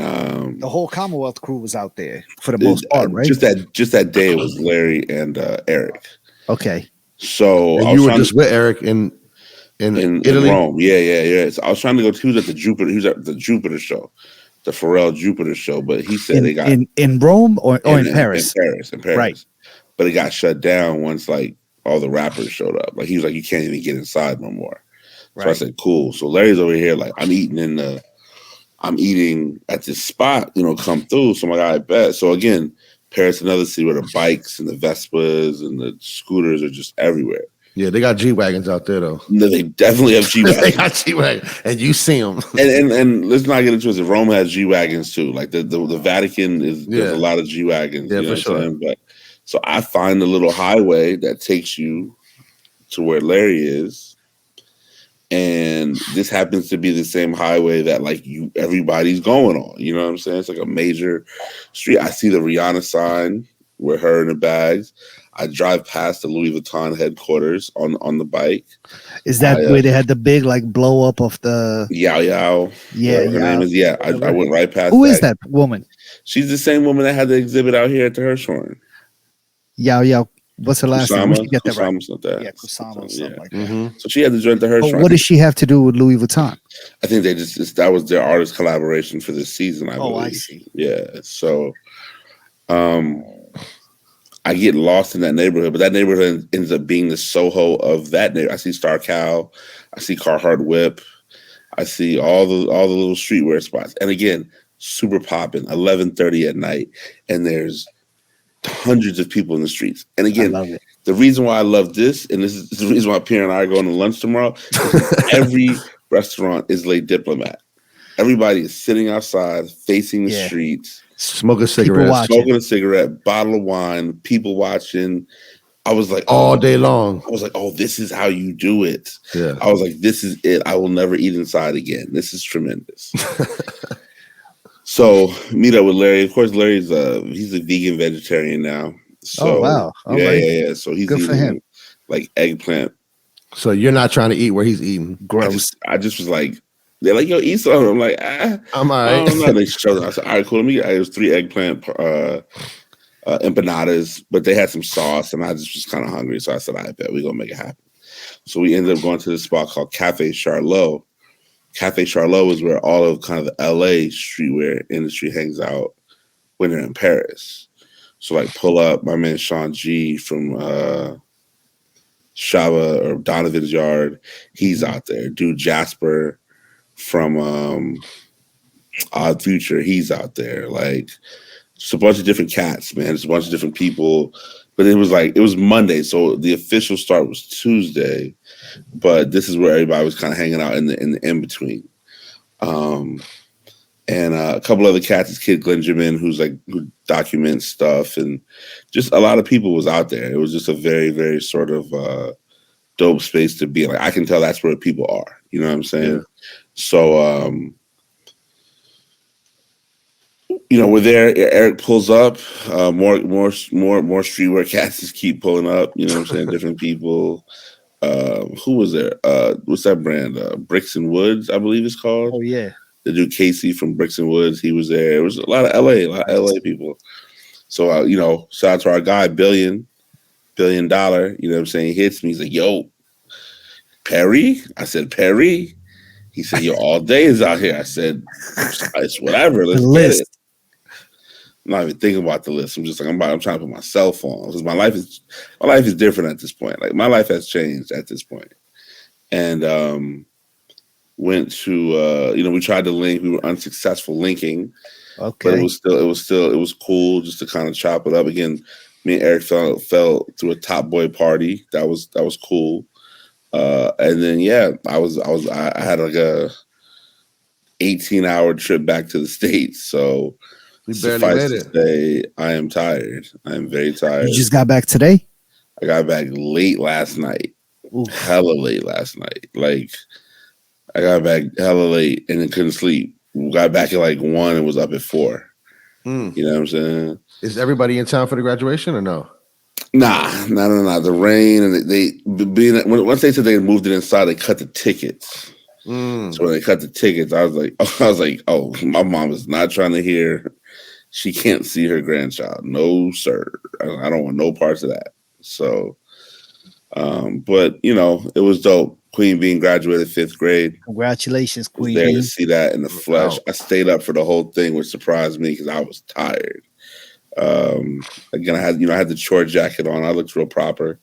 the whole Commonwealth crew was out there for the most part, right? Just that day it was Larry and Eric. Okay. So and you were just with Eric in Italy? In Rome. Yeah. So I was trying to go. He was at the Jupiter show, the Pharrell Jupiter show. But he said they got in Rome or in Paris. In Paris. Right. But it got shut down once like all the rappers showed up. Like he was like, you can't even get inside no more. Right. So I said, cool. So Larry's over here, like I'm eating at this spot, you know, come through. So my guy, I bet. So again, Paris, another city where the bikes and the Vespas and the scooters are just everywhere. Yeah, they got G-Wagons out there, though. No, they definitely have G-Wagons. They got G-Wagons, and you see them. and let's not get into it. Rome has G-Wagons, too. Like, the Vatican, there's a lot of G-Wagons. Yeah, for sure. But, so I find a little highway that takes you to where Larry is, and this happens to be the same highway that, like, everybody's going on. You know what I'm saying? It's like a major street. I see the Rihanna sign with her in the bags. I drive past the Louis Vuitton headquarters on the bike. Is that where they had the big like blow up of the Yao? Yeah, her name is. Yeah, I went right past. Who is that woman? She's the same woman that had the exhibit out here at the Hirshhorn. Yao. What's her last name? You get that right? Not that. Yeah, Kusama. Something like that. So she had to join the Hirshhorn. What does she have to do with Louis Vuitton? I think they that was their artist collaboration for this season. I believe. I see. Yeah. So, I get lost in that neighborhood, but that neighborhood ends up being the Soho of that neighborhood. I see Star Cow, I see Carhartt Whip, I see all the little streetwear spots. And again, super popping, 11:30 at night, and there's hundreds of people in the streets. And again, the reason why I love this, and this is the reason why Pierre and I are going to lunch tomorrow, every restaurant is Les Diplomat. Everybody is sitting outside, facing the streets. Smoking a cigarette, bottle of wine, people watching. I was like, all day long. I was like, oh, this is how you do it. Yeah. I was like, this is it. I will never eat inside again. This is tremendous. So meet up with Larry. Of course, Larry's he's a vegan vegetarian now. So, wow. Yeah. So he's good for him. Like eggplant. So you're not trying to eat where he's eating. Gross. I just was like, they're like, yo, eat some. I'm like, I'm all right. I don't know. They showed. I said, all right, cool. It was 3 eggplant empanadas, but they had some sauce, and I just was kind of hungry, so I said, "I bet we're gonna make it happen." So we ended up going to this spot called Cafe Charlot. Cafe Charlot is where all of kind of the LA streetwear industry hangs out when they're in Paris. So like pull up my man Sean G from Shaba or Donovan's Yard. He's out there. Dude Jasper from Odd Future, he's out there. Like just a bunch of different cats, man. It's a bunch of different people. But it was Monday, so the official start was Tuesday. But this is where everybody was kind of hanging out in the in between. And a couple other cats is Kid Glenjamin, who documents stuff, and just a lot of people was out there. It was just a very, very sort of dope space to be. Like I can tell that's where people are. You know what I'm saying? Yeah. So we're there. Eric pulls up. More streetwear cats just keep pulling up. You know what I'm saying? Different people. Who was there? What's that brand? Bricks and Woods, I believe it's called. Oh yeah. The dude Casey from Bricks and Woods, he was there. It was a lot of LA people. So shout out to our guy, $1 billion. You know what I'm saying? He hits me. He's like, "Yo, Perry." I said, "Perry." He said, "Yo, all day is out here." I said, "It's whatever. Let's get it." I'm not even thinking about the list. I'm just like, I'm trying to put my cell phone because my life is different at this point. Like my life has changed at this point. And went to we tried to link. We were unsuccessful linking. Okay. But it was cool just to kind of chop it up. Again, me and Eric fell through a Top Boy party. That was cool. And then I had like a 18-hour trip back to the States. So suffice to say, I am tired. I am very tired. You just got back today? I got back late last night. Oof. Hella late last night. Like I got back hella late and then couldn't sleep. Got back at like 1 and was up at 4. You know what I'm saying? Is everybody in town for the graduation or no? Nah. The rain and once they said they had moved it inside, they cut the tickets. So when they cut the tickets, I was like, oh, my mom is not trying to hear. She can't see her grandchild. No, sir. I don't want no parts of that. So, but it was dope. Queen Bean graduated 5th grade. Congratulations, Queen Bean. There to see that in the flesh. I stayed up for the whole thing, which surprised me because I was tired. Again, I had the chore jacket on. I looked real proper.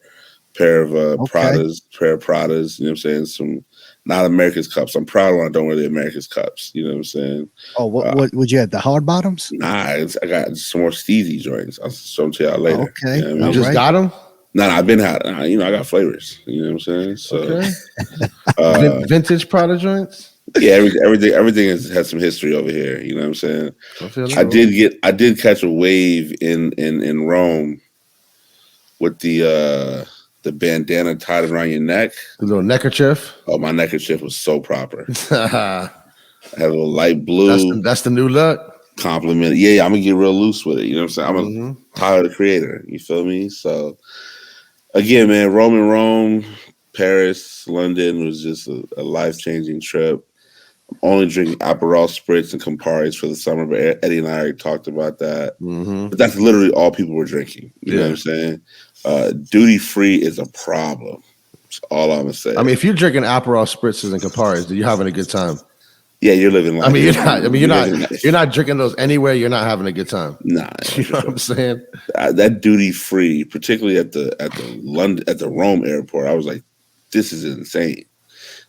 Pair of Pradas. You know what I'm saying? Some not America's Cups. I'm proud when I don't wear the America's Cups. You know what I'm saying? Oh, what would you have? The hard bottoms? Nah, I got some more Steezy joints. I'll show them to y'all later. Okay, you know you just got them? No, I've been had. I got flavors. You know what I'm saying? So, okay. Vintage Prada joints. Yeah, everything has some history over here. You know what I'm saying? I did catch a wave in Rome with the bandana tied around your neck. The little neckerchief. Oh, my neckerchief was so proper. I had a little light blue. That's the new look. Compliment. Yeah, I'm gonna get real loose with it. You know what I'm saying? I'm Tyler the Creator. You feel me? So again, man, Rome, Paris, London was just a life-changing trip. I'm only drinking Aperol Spritz and Camparis for the summer, but Eddie and I already talked about that. But that's literally all people were drinking. You know what I'm saying? Duty free is a problem. That's all I'm gonna say. I mean, if you're drinking Aperol Spritzes and Camparis, you're having a good time. Yeah, you're living life. I mean, you're not drinking those anywhere. You're not having a good time. Nah, you know what I'm saying? That duty free, particularly at the Rome airport, I was like, this is insane.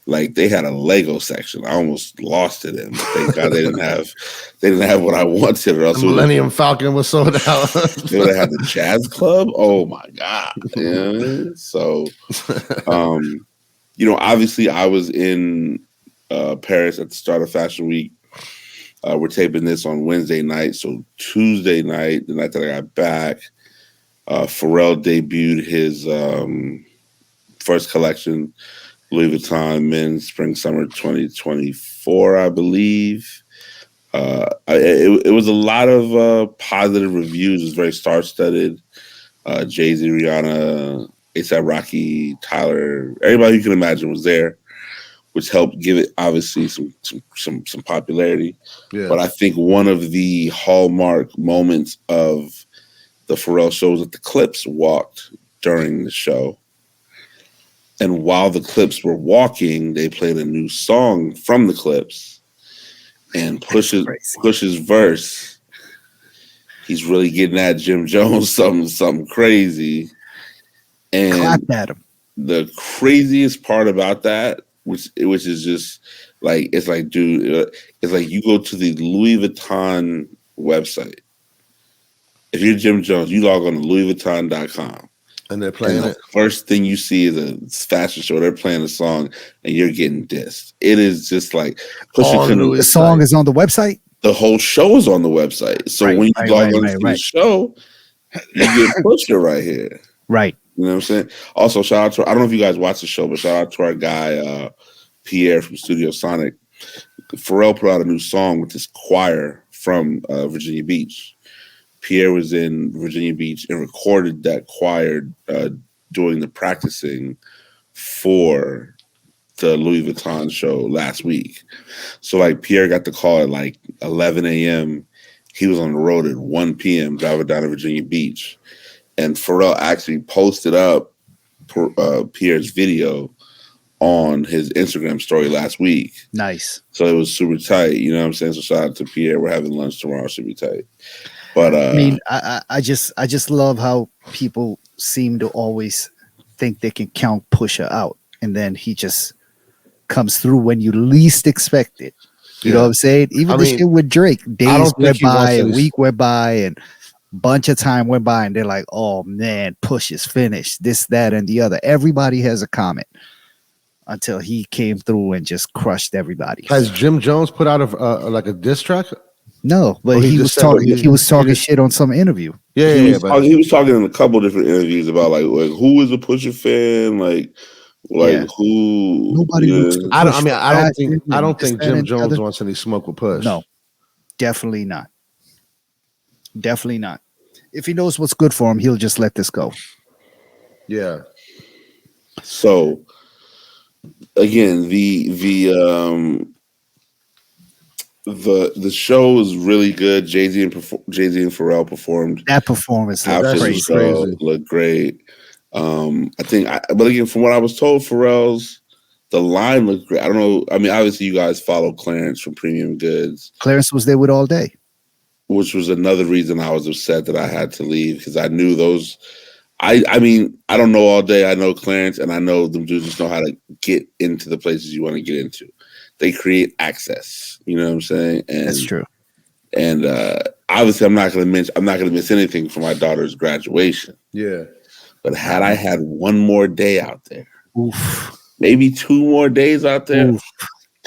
Like they had a Lego section. I almost lost it in. Thank God they didn't have what I wanted. Or else the Millennium Falcon was sold out. They would have had the Jazz Club. Oh my God! Yeah. So, obviously I was in Paris at the start of Fashion Week. We're taping this on Wednesday night, so Tuesday night, the night that I got back, Pharrell debuted his first collection. Louis Vuitton Men's Spring Summer 2024, I believe. It was a lot of positive reviews. It was very star-studded. Jay-Z, Rihanna, A$AP Rocky, Tyler, everybody you can imagine was there, which helped give it obviously some popularity. Yeah. But I think one of the hallmark moments of the Pharrell show was that the Clips walked during the show. And while the Clips were walking, they played a new song from the Clips. And Push's verse, he's really getting at Jim Jones something crazy. And clapped at him. The craziest part about that, which is just like, it's like, dude, it's like you go to the Louis Vuitton website. If you're Jim Jones, you log on to LouisVuitton.com. And they're playing it. First thing you see is a fashion show. They're playing a song, and you're getting dissed. It is just like the song is on the website. The whole show is on the website. So when you log on to the show, you get Pusha right here. Right. You know what I'm saying? Also, shout out to, I don't know if you guys watch the show, but shout out to our guy Pierre from Studio Sonic. Pharrell put out a new song with his choir from Virginia Beach. Pierre was in Virginia Beach and recorded that choir doing the practicing for the Louis Vuitton show last week. So like Pierre got the call at like 11 a.m. He was on the road at 1 p.m. driving down to Virginia Beach. And Pharrell actually posted up Pierre's video on his Instagram story last week. Nice. So it was super tight. You know what I'm saying? So shout out to Pierre. We're having lunch tomorrow. Should be tight. But I mean, I just love how people seem to always think they can count Pusha out, and then he just comes through when you least expect it. You know what I'm saying? Even the shit with Drake, days went by, a week went by, and bunch of time went by, and they're like, "Oh man, Push is finished." This, that, and the other. Everybody has a comment until he came through and just crushed everybody. Has Jim Jones put out like a diss track? No, but he was talking shit on some interview. He was talking in a couple different interviews about like who is a Pusha fan, like who. Nobody. I don't think Jim Jones wants any smoke with Push. No, definitely not. Definitely not. If he knows what's good for him, he'll just let this go. Yeah. So again, the show is really good. Jay-Z and Pharrell performed. That performance looked great. I think, but again, from what I was told, the line looked great. I don't know. I mean, obviously, you guys follow Clarence from Premium Goods. Clarence was there with All Day, which was another reason I was upset that I had to leave, because I knew those. I mean, I don't know All Day. I know Clarence, and I know them dudes just know how to get into the places you want to get into. They create access. You know what I'm saying? And that's true. And obviously, I'm not going to miss anything for my daughter's graduation. Yeah. But had I had one more day out there, maybe 2 more days out there,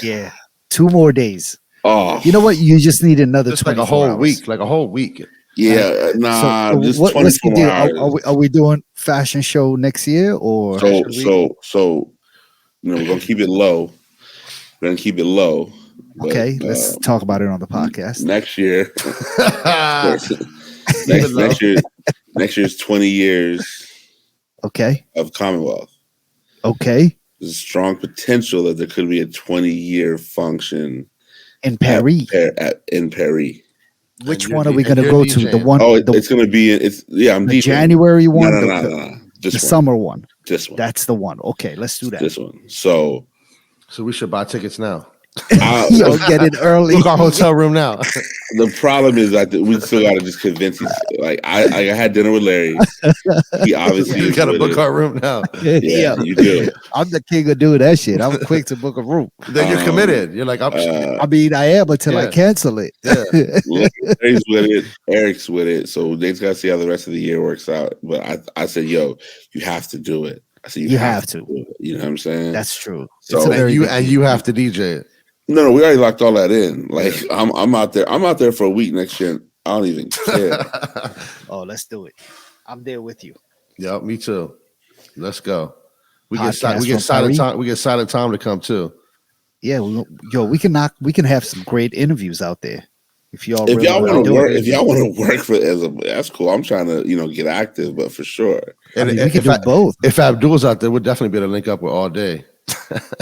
yeah, 2 more days. Oh, you know what? You just need another just like a whole week, Yeah, so just what's the deal? Are we doing fashion show next year or? So we're gonna keep it low. Okay, let's talk about it on the podcast next year. next year's 20 years. Okay. Of Commonwealth. Okay. There's a strong potential that there could be a 20-year function in Paris. In Paris. Which one are we going to go to? The one? Oh, it's going to be. I'm the January one. No. The summer one. This one. That's the one. Okay, let's do that. This one. So we should buy tickets now. You'll get it early. Book our hotel room now. The problem is that we still got to just convince you. Like I had dinner with Larry. He obviously got to book our room now. Yeah, you do. I'm the king of doing that shit. I'm quick to book a room. Then you're committed. You're like, I mean, I am until I cancel it. Yeah. Larry's with it. Eric's with it. So they just got to see how the rest of the year works out. But I said, yo, you have to do it. I said, you have to. Do it. You know what I'm saying? That's true. So you have to DJ it. No, we already locked all that in. Like I'm out there. I'm out there for a week next year. I don't even care. Oh, let's do it. I'm there with you. Yep, me too. Let's go. We get silent time. We get silent time to come too. Yeah, we can have some great interviews out there. If y'all want to work for that's cool. I'm trying to get active, but for sure. And we can do both. If Abdul's out there, we'll definitely be able to link up with All Day.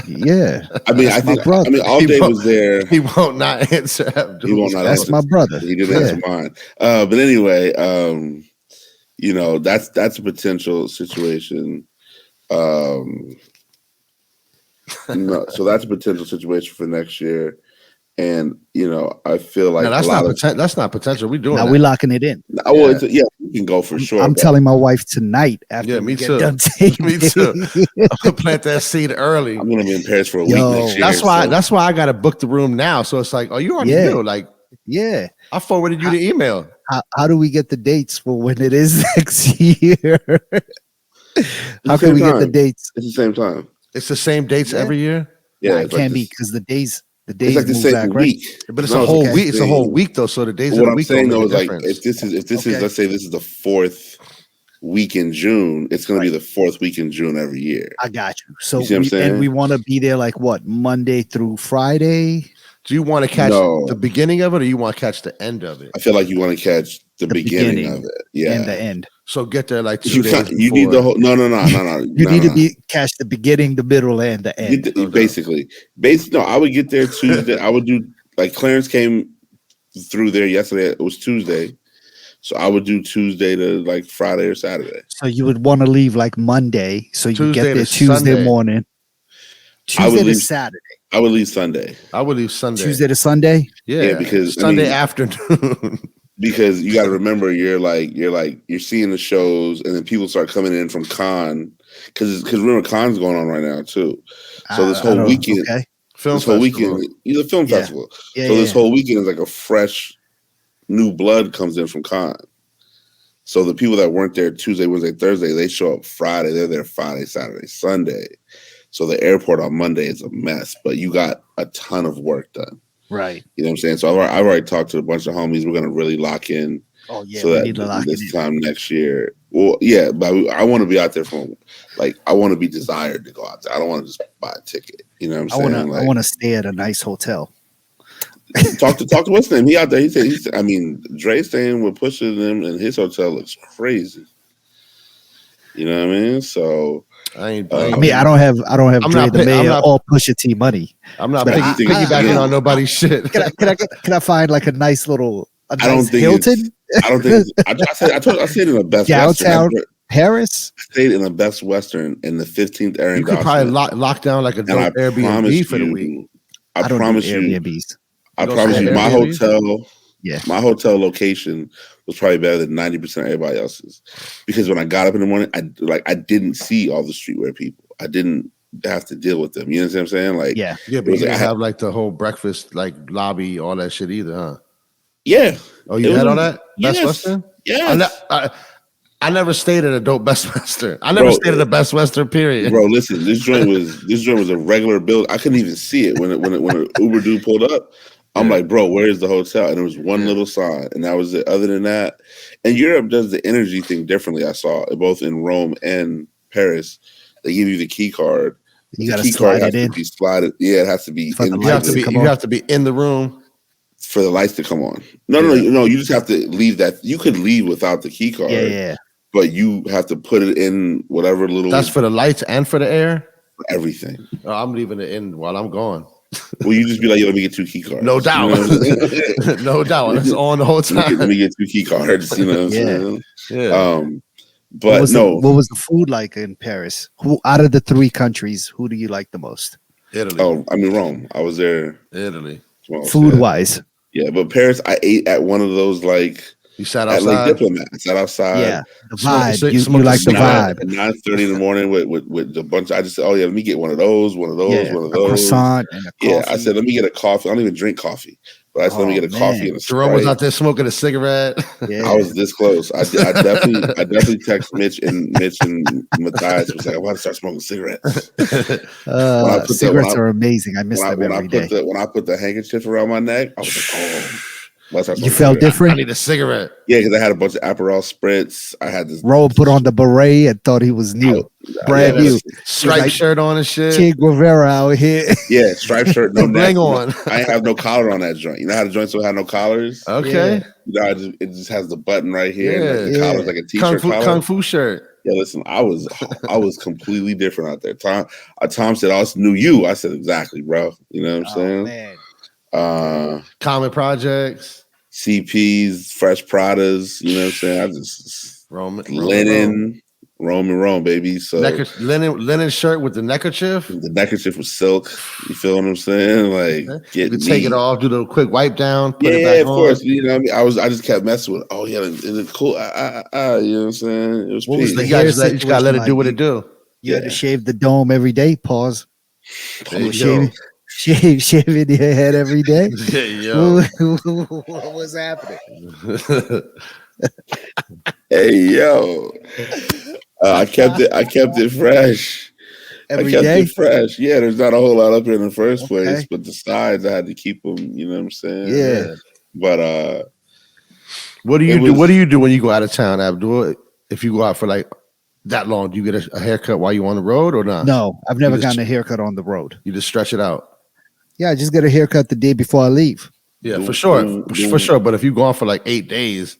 Yeah, I mean, All Day was there. He won't not answer. That's my brother. He didn't answer mine. But anyway, that's a potential situation. No, so that's a potential situation for next year. And I feel like that's not potential. We're doing now that. we're locking it in. We can go for sure. I'm telling my wife tonight after we get done taping. Me too. I'm gonna plant that seed early. I'm gonna be in Paris for a week next year. That's why I gotta book the room now. So it's like, oh, you already knew. Like, yeah, I forwarded you the email. How do we get the dates for when it is next year? How can we get the dates? It's the same time. It's the same dates every year. Yeah, it can't be because the days. It's like the same week, but it's a whole week. It's a whole week though, so the days of the week. What I'm saying though is like if this is let's say this is the 4th week in June, it's going to be the 4th week in June every year. I got you. So we want to be there like what, Monday through Friday? Do you want to catch the beginning of it, or you want to catch the end of it? I feel like you want to catch the beginning of it, and the end. So get there like 2 days. You need the whole. No. You need to catch the beginning, the middle, and the end. Basically, no. I would get there Tuesday. I would do like Clarence came through there yesterday. It was Tuesday, so I would do Tuesday to like Friday or Saturday. So you would want to leave like Monday, so you Tuesday get there Tuesday Sunday. Morning. Tuesday to Saturday. I would leave Sunday. Tuesday to Sunday. Yeah, because Sunday afternoon. Because you got to remember, you're seeing the shows, and then people start coming in from Cannes because remember Cannes going on right now too. So this whole weekend, the film festival. So this whole weekend is like a fresh, new blood comes in from Cannes. So the people that weren't there Tuesday, Wednesday, Thursday, they show up Friday. They're there Friday, Saturday, Sunday. So the airport on Monday is a mess, but you got a ton of work done. Right. You know what I'm saying? So I've already talked to a bunch of homies. We're going to really lock in. Oh, yeah. So that this time next year. Well, yeah, but I want to be out there I want to be desired to go out there. I don't want to just buy a ticket. You know what I'm saying? I want to stay at a nice hotel. Talk to what's his name? He out there. He said, Dre staying with Pusha and his hotel looks crazy. You know what I mean? So I don't have Dre the Mayor or Pusha T money. I'm not piggybacking on nobody's shit. Can I find like a nice little Hilton? I don't think I stayed in the best downtown Paris. I stayed in the Best Western in the 15th area. You could probably lock down like a Airbnb for the week. I promise you, Airbnbs. I promise you, my hotel. Yeah, my hotel location was probably better than 90% of everybody else's, because when I got up in the morning, I didn't see all the streetwear people. I didn't have to deal with them. You know what I'm saying? Like, yeah, but you didn't have like the whole breakfast like lobby, all that shit either, huh? Yeah. Oh, you had all that? Best Western? Yeah. I never stayed at a dope Best Western. I never stayed at a Best Western. Period. Bro, listen, this joint was a regular build. I couldn't even see it when an Uber dude pulled up. I'm like, bro, where's the hotel? And it was one little sign, and that was it. Other than that, and Europe does the energy thing differently. I saw it both in Rome and Paris. They give you the key card. You got to slide it in. Be slided. Yeah, it has to be. You have to be in the room for the lights to come on. No. You just have to leave that. You could leave without the key card. Yeah. But you have to put it in whatever little. That's for the lights and for the air. For everything. Oh, I'm leaving it in while I'm gone. Well, you just be like, yo, let me get 2 key cards. No doubt. No doubt. It's on the whole time. Let me get 2 key cards. You know what I'm saying? Yeah. But what was the food like in Paris? Who out of the 3 countries, who do you like the most? Italy. Oh, I mean Rome. I was there. Italy. Food wise. Yeah, but Paris, I ate at one of those like. You sat outside. Like Diplomat. I sat outside. Yeah, the vibe. You like the vibe. At 9:30 in the morning with a bunch. I just said, oh yeah, let me get one of those. A croissant and a coffee. Yeah, I said, let me get a coffee. I don't even drink coffee, but I said, let me get a coffee and a Sprite. Jerome was out there smoking a cigarette. Yeah. I was this close. I definitely text Mitch and Matthias was like, I want to start smoking cigarettes. Cigarettes are amazing. I miss them every day. When I put the handkerchief around my neck, I was like, oh. You felt different? I need a cigarette. Yeah, because I had a bunch of Aperol spritz. I had this. Ro put on the beret and thought he was new. Brand new. Striped shirt on and shit. Che Guevara out here. Yeah, striped shirt, no neck. On. I ain't have no collar on that joint. You know how the joints don't have no collars? Okay. Yeah. it just has the button right here. Yeah. And the collar's like a t-shirt collar. Kung Fu shirt. Yeah, listen, I was completely different out there. Tom said, I knew you. I said, exactly, bro. You know what I'm saying? Man. Common Projects. CPs, Fresh Pradas, you know what I'm saying? linen, Rome, baby. So linen shirt with the neckerchief. The neckerchief was silk. You feel what I'm saying? Like, you could take it off, do the quick wipe down, put it back on. Of course. You know what I mean? I just kept messing with. Oh yeah, is it cool? You know what I'm saying? It was. What was the you just gotta let it do what it do. You had to shave the dome every day. Pause. Shaving your head every day. What was happening? Hey yo, I kept it fresh. It fresh. Yeah, there's not a whole lot up here in the first place, but the sides I had to keep them. You know what I'm saying? Yeah. But what do you do? What do you do when you go out of town, Abdul? If you go out for like that long, do you get a haircut while you on the road or not? No, I've never gotten a haircut on the road. You just stretch it out. Yeah, I just get a haircut the day before I leave. Yeah, for sure. But if you go on for like 8 days,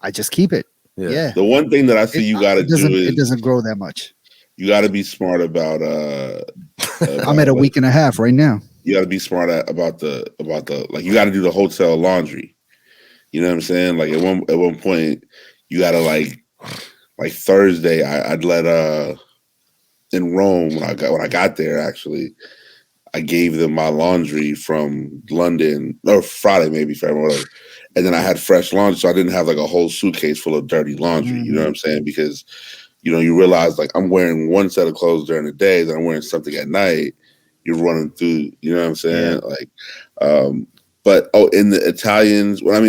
I just keep it. Yeah. The one thing that I see you got to do is it doesn't grow that much. You got to be smart about. I'm at a week and a half right now. You got to be smart about the like. You got to do the hotel laundry. You know what I'm saying? Like at one point, you got to like Thursday. I'd let in Rome when I got there. Actually, I gave them my laundry from London or Friday, maybe Friday, whatever. And then I had fresh laundry, so I didn't have like a whole suitcase full of dirty laundry. Mm-hmm. You know what I'm saying? Because you realize like I'm wearing one set of clothes during the day, then I'm wearing something at night. You're running through, you know what I'm saying? Yeah. Like, but in the Italians, when I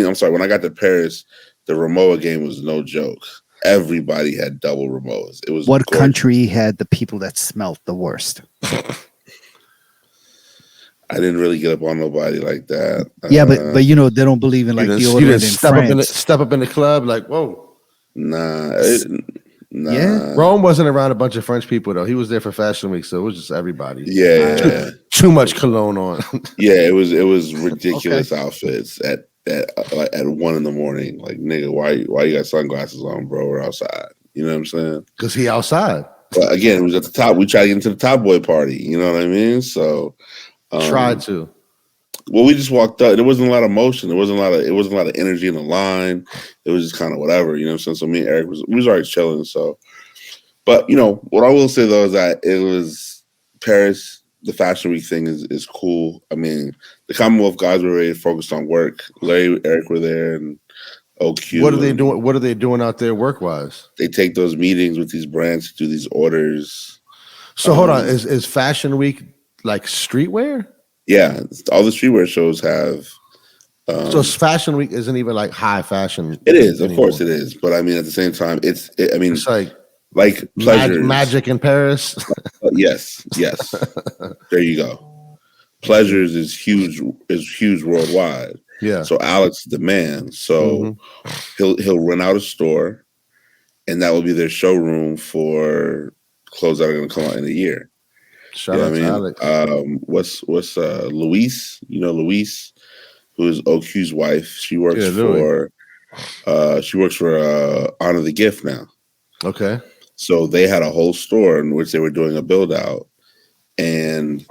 got to Paris, the Rimowa game was no joke. Everybody had double Rimowas. It was what gorgeous. Country had the people that smelled the worst? I didn't really get up on nobody like that. Yeah, but they don't believe in like deodorant in France. Step up in the club like, whoa. Nah. Yeah. Rome wasn't around a bunch of French people though. He was there for Fashion Week, so it was just everybody. Yeah. Too much cologne on. Yeah, it was ridiculous outfits at 1 a.m. Like, nigga, why you got sunglasses on, bro? We're outside. You know what I'm saying? Because he outside. But again, it was at the top. We tried to get into the top boy party. You know what I mean? So tried to. Well, we just walked up. There wasn't a lot of motion. It wasn't a lot of energy in the line. It was just kind of whatever, you know what I'm saying? So me and Eric we was already chilling. So, but what I will say though is that it was Paris. The Fashion Week thing is cool. I mean, the Commonwealth guys were really focused on work. Larry, Eric were there, and OQ. What are they doing? What are they doing out there work wise? They take those meetings with these brands to do these orders. So hold on, is Fashion Week like streetwear? Yeah, all the streetwear shows have. So Fashion Week isn't even like high fashion. It is, of course, it is. But I mean, at the same time, it's like Pleasures. Magic in Paris. Yes. There you go. Pleasures is huge worldwide. Yeah. So Alex is the man. So he'll rent out a store, and that will be their showroom for clothes that are going to come out in a year. Shout out to Alex. What's Luis? Luis, who is OQ's wife. She works for Honor the Gift now. Okay. So they had a whole store in which they were doing a build out, and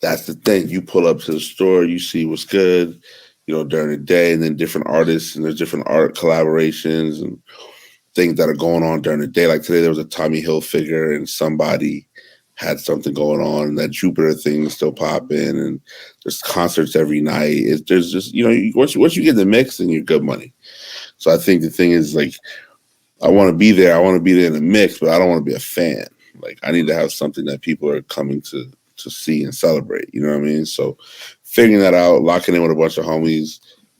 that's the thing. You pull up to the store, you see what's good, during the day, and then different artists, and there's different art collaborations and things that are going on during the day. Like today, there was a Tommy Hilfiger, and somebody had something going on. That Jupiter thing is still popping, and there's concerts every night. There's just once you get in the mix, then you're good money. So I think the thing is like, I want to be there. I want to be there in the mix, but I don't want to be a fan. Like I need to have something that people are coming to see and celebrate. You know what I mean? So figuring that out, locking in with a bunch of homies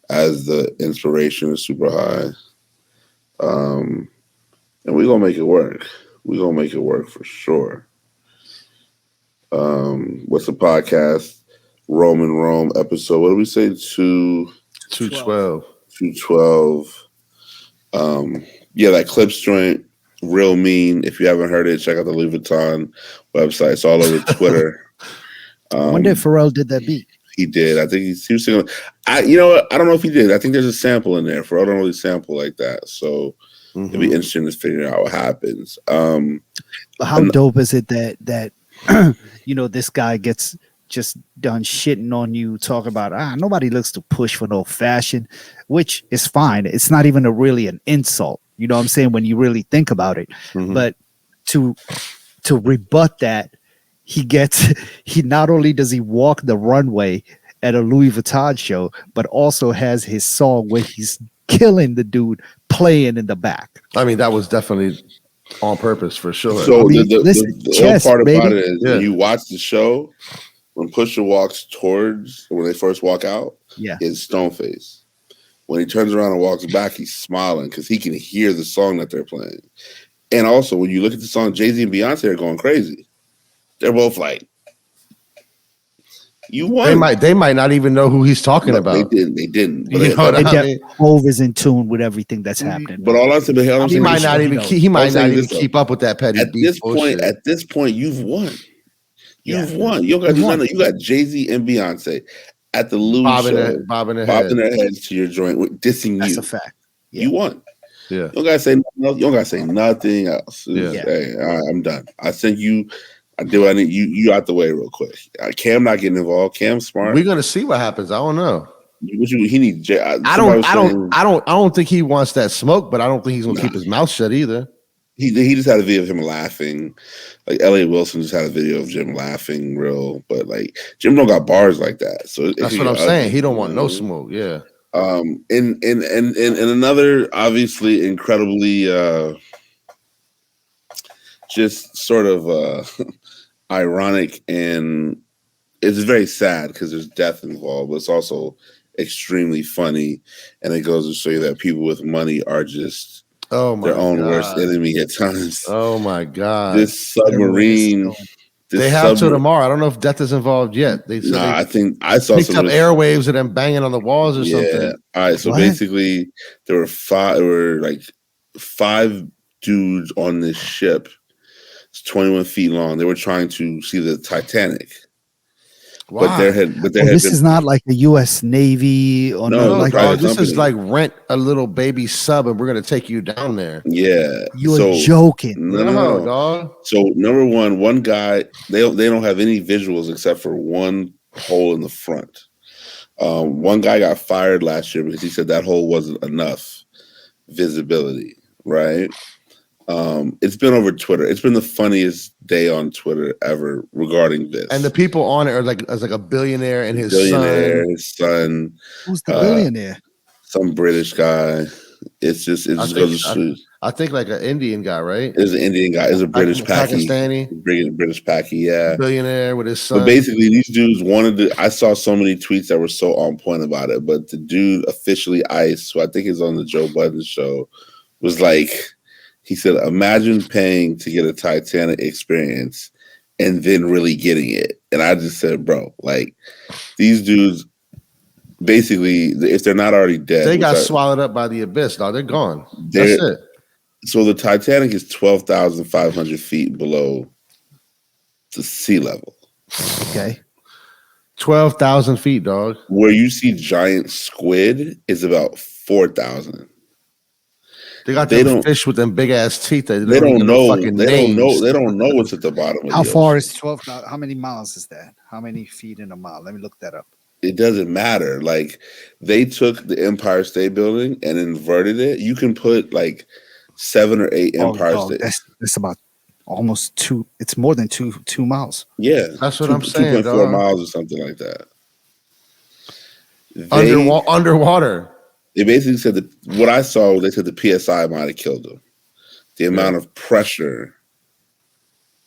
as the inspiration is super high. And we're going to make it work. We're going to make it work for sure. What's the podcast? Rome episode. What do we say? 212. 212. Yeah, that Clips joint, real mean. If you haven't heard it, check out the Louis Vuitton website. It's all over Twitter. When did Pharrell did that beat? He did. I think he was singing. I don't know if he did. I think there's a sample in there. Pharrell don't really sample like that, so it'd be interesting to figure out what happens. How dope is it that this guy gets just done shitting on you, talking about nobody looks to push for no fashion, which is fine. It's not even really an insult. You know what I'm saying? When you really think about it. But to rebut that, he not only does he walk the runway at a Louis Vuitton show, but also has his song where he's killing the dude playing in the back. I mean, that was definitely on purpose for sure. So the whole part about it is when you watch the show, when Pusha walks towards when they first walk out, it's stone face. When he turns around and walks back, he's smiling because he can hear the song that they're playing. And also, when you look at the song, Jay-Z and Beyonce are going crazy. They're both like, you won. They might not even know who he's talking about. They didn't. But Hov is in tune with everything that's happening. But all I'm saying, he might not even keep up with that petty beef bullshit. At this point, you've won. You've won. You got Jay-Z and Beyonce at the Louis show, bobbing their heads to your joint, dissing you. That's a fact. Yeah. You won. Yeah. You don't gotta say nothing else. You don't gotta say nothing else. Hey, all right, I'm done. I sent you. I do. I need you out the way real quick. Cam not getting involved. Cam's smart. We're gonna see what happens. I don't know. He needs. I don't think he wants that smoke, but I don't think he's gonna keep his mouth shut either. He just had a video of him laughing. Like Elliot Wilson just had a video of Jim laughing real, but like Jim don't got bars like that. So that's what I'm saying. He don't want no smoke. Yeah. And another obviously incredibly just sort of ironic, and it's very sad because there's death involved, but it's also extremely funny, and it goes to show you that people with money are just their own worst enemy at times. Oh my God. This submarine. They have till tomorrow. I don't know if death is involved yet. I think I saw picked up airwaves and then banging on the walls or something. All right. So basically, there were five dudes on this ship. It's 21 feet long. They were trying to see the Titanic. Wow. This is not like the U.S. Navy or this is like rent a little baby sub and we're gonna take you down there. Yeah, you're joking. No, dog. So number one guy, they don't have any visuals except for one hole in the front. One guy got fired last year because he said that hole wasn't enough visibility. Right. It's been over Twitter. It's been the funniest day on Twitter ever regarding this. And the people on it are like a billionaire and his son. Who's the billionaire? Some British guy. It just goes to shoot. I think like an Indian guy, right? It's an Indian guy. It's a British Pakistani. British Paki, yeah. Billionaire with his son. But basically, these dudes wanted to. I saw so many tweets that were so on point about it. But the dude officially Ice, who I think is on the Joe Budden show, was like. He said, imagine paying to get a Titanic experience and then really getting it. And I just said, bro, like these dudes, basically, if they're not already dead. They got swallowed up by the abyss. No, they're gone. That's it. So the Titanic is 12,500 feet below the sea level. Okay. 12,000 feet, dog. Where you see giant squid is about 4,000. They got them fish with them big ass teeth. They don't know. They don't know what's at the bottom. How far is 12? How many miles is that? How many feet in a mile? Let me look that up. It doesn't matter. Like they took the Empire State Building and inverted it. You can put like 7 or 8 Empire State. That's about almost 2. It's more than 2 miles. Yeah, that's what I'm saying. 2.4 miles or something like that. Underwater. They basically said that what I saw, they said the PSI might have killed them. The amount of pressure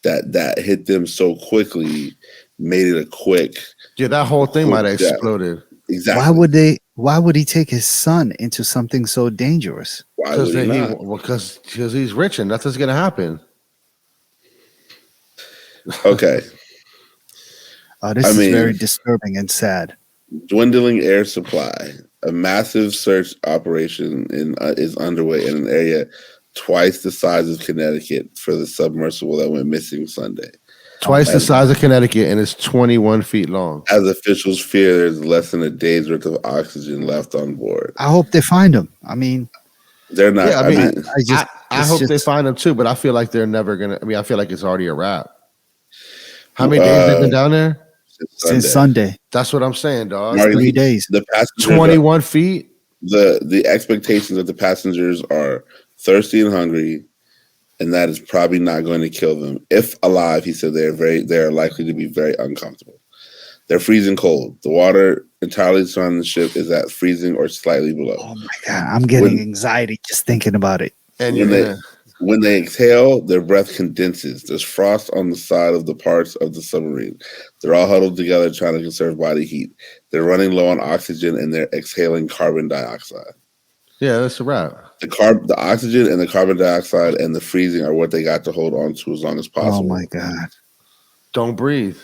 that hit them so quickly made it a quick. Yeah, that whole thing might have exploded. Exactly. Why would he take his son into something so dangerous? Because he's rich and nothing's gonna happen. Okay. This is very disturbing and sad. Dwindling air supply. A massive search operation is underway in an area twice the size of Connecticut for the submersible that went missing Sunday. Twice the size of Connecticut, and it's 21 feet long. As officials fear there's less than a day's worth of oxygen left on board. I hope they find him. I mean, they're not. Yeah, I hope they find him too, but I feel like they're never gonna. I mean, I feel like it's already a wrap. How many days have they been down there? since Sunday. That's what I'm saying, dog. It's 3 days. The passengers 21 feet. The expectations that the passengers are thirsty and hungry, and that is probably not going to kill them. If alive, he said they are likely to be very uncomfortable. They're freezing cold. The water entirely surrounding the ship is at freezing or slightly below. Oh my God, I'm getting anxiety just thinking about it. And when they exhale, their breath condenses. There's frost on the side of the parts of the submarine. They're all huddled together trying to conserve body heat. They're running low on oxygen and they're exhaling carbon dioxide. Yeah, that's a wrap. The oxygen and the carbon dioxide and the freezing are what they got to hold on to as long as possible. Oh my God. Don't breathe.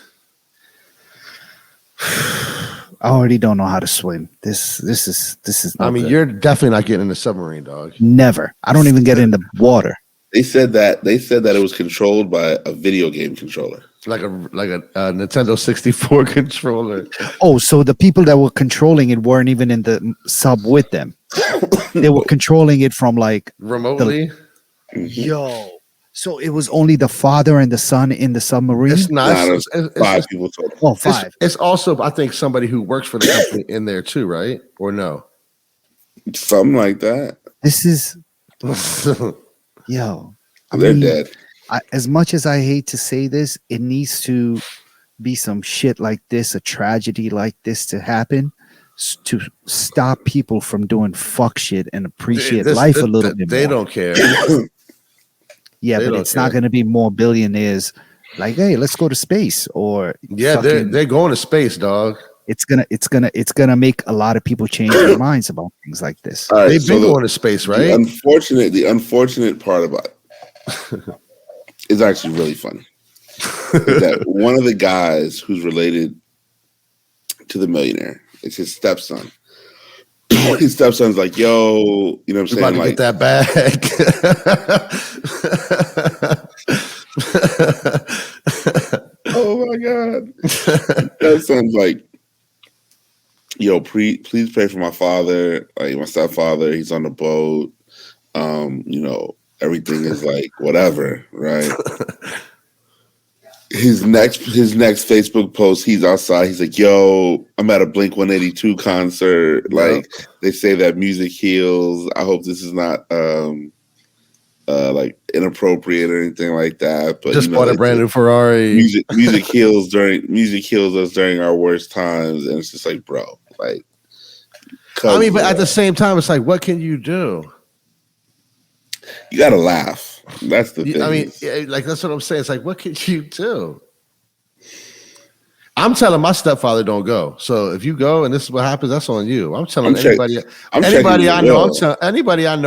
I already don't know how to swim. This is I mean, good. you're definitely not getting in the submarine, dog. Never. I don't even get in the water. They said that it was controlled by a video game controller. Like a Nintendo 64 controller. Oh, so the people that were controlling it weren't even in the sub with them. They were controlling it from like remotely. Yo. So it was only the father and the son in the submarine? It's not. It's 5 people total. Oh, 5. It's also, I think, somebody who works for the company in there too, right? Or no? Something like that. This is yo. They're dead. As much as I hate to say this, it needs to be some shit like this, a tragedy like this to happen to stop people from doing fuck shit and appreciate life a little bit more. They don't care. Yeah, but it's not going to be more billionaires like, hey, let's go to space or they're going to space, dog. It's gonna make a lot of people change their minds about things like this. All right, they've been going to space, right? The unfortunate part about it is actually really funny. Is that one of the guys who's related to the millionaire, it's his stepson. His stepson's like, yo, you know what I'm saying? About to like, get that bag. oh my God. Stepson's like, yo, please pray for my father, like my stepfather. He's on the boat. You know, everything is like whatever, right? His next Facebook post, he's outside. He's like, "Yo, I'm at a Blink 182 concert. Like, they say that music heals. I hope this is not like inappropriate or anything like that." But just bought a brand new Ferrari. Music heals us during our worst times, and it's just like, bro, like. I mean, but at the same time, it's like, what can you do? You gotta laugh. That's the thing. I mean, like that's what I'm saying. It's like, what can you do? I'm telling my stepfather don't go. So if you go and this is what happens, that's on you. I'm telling anybody I know,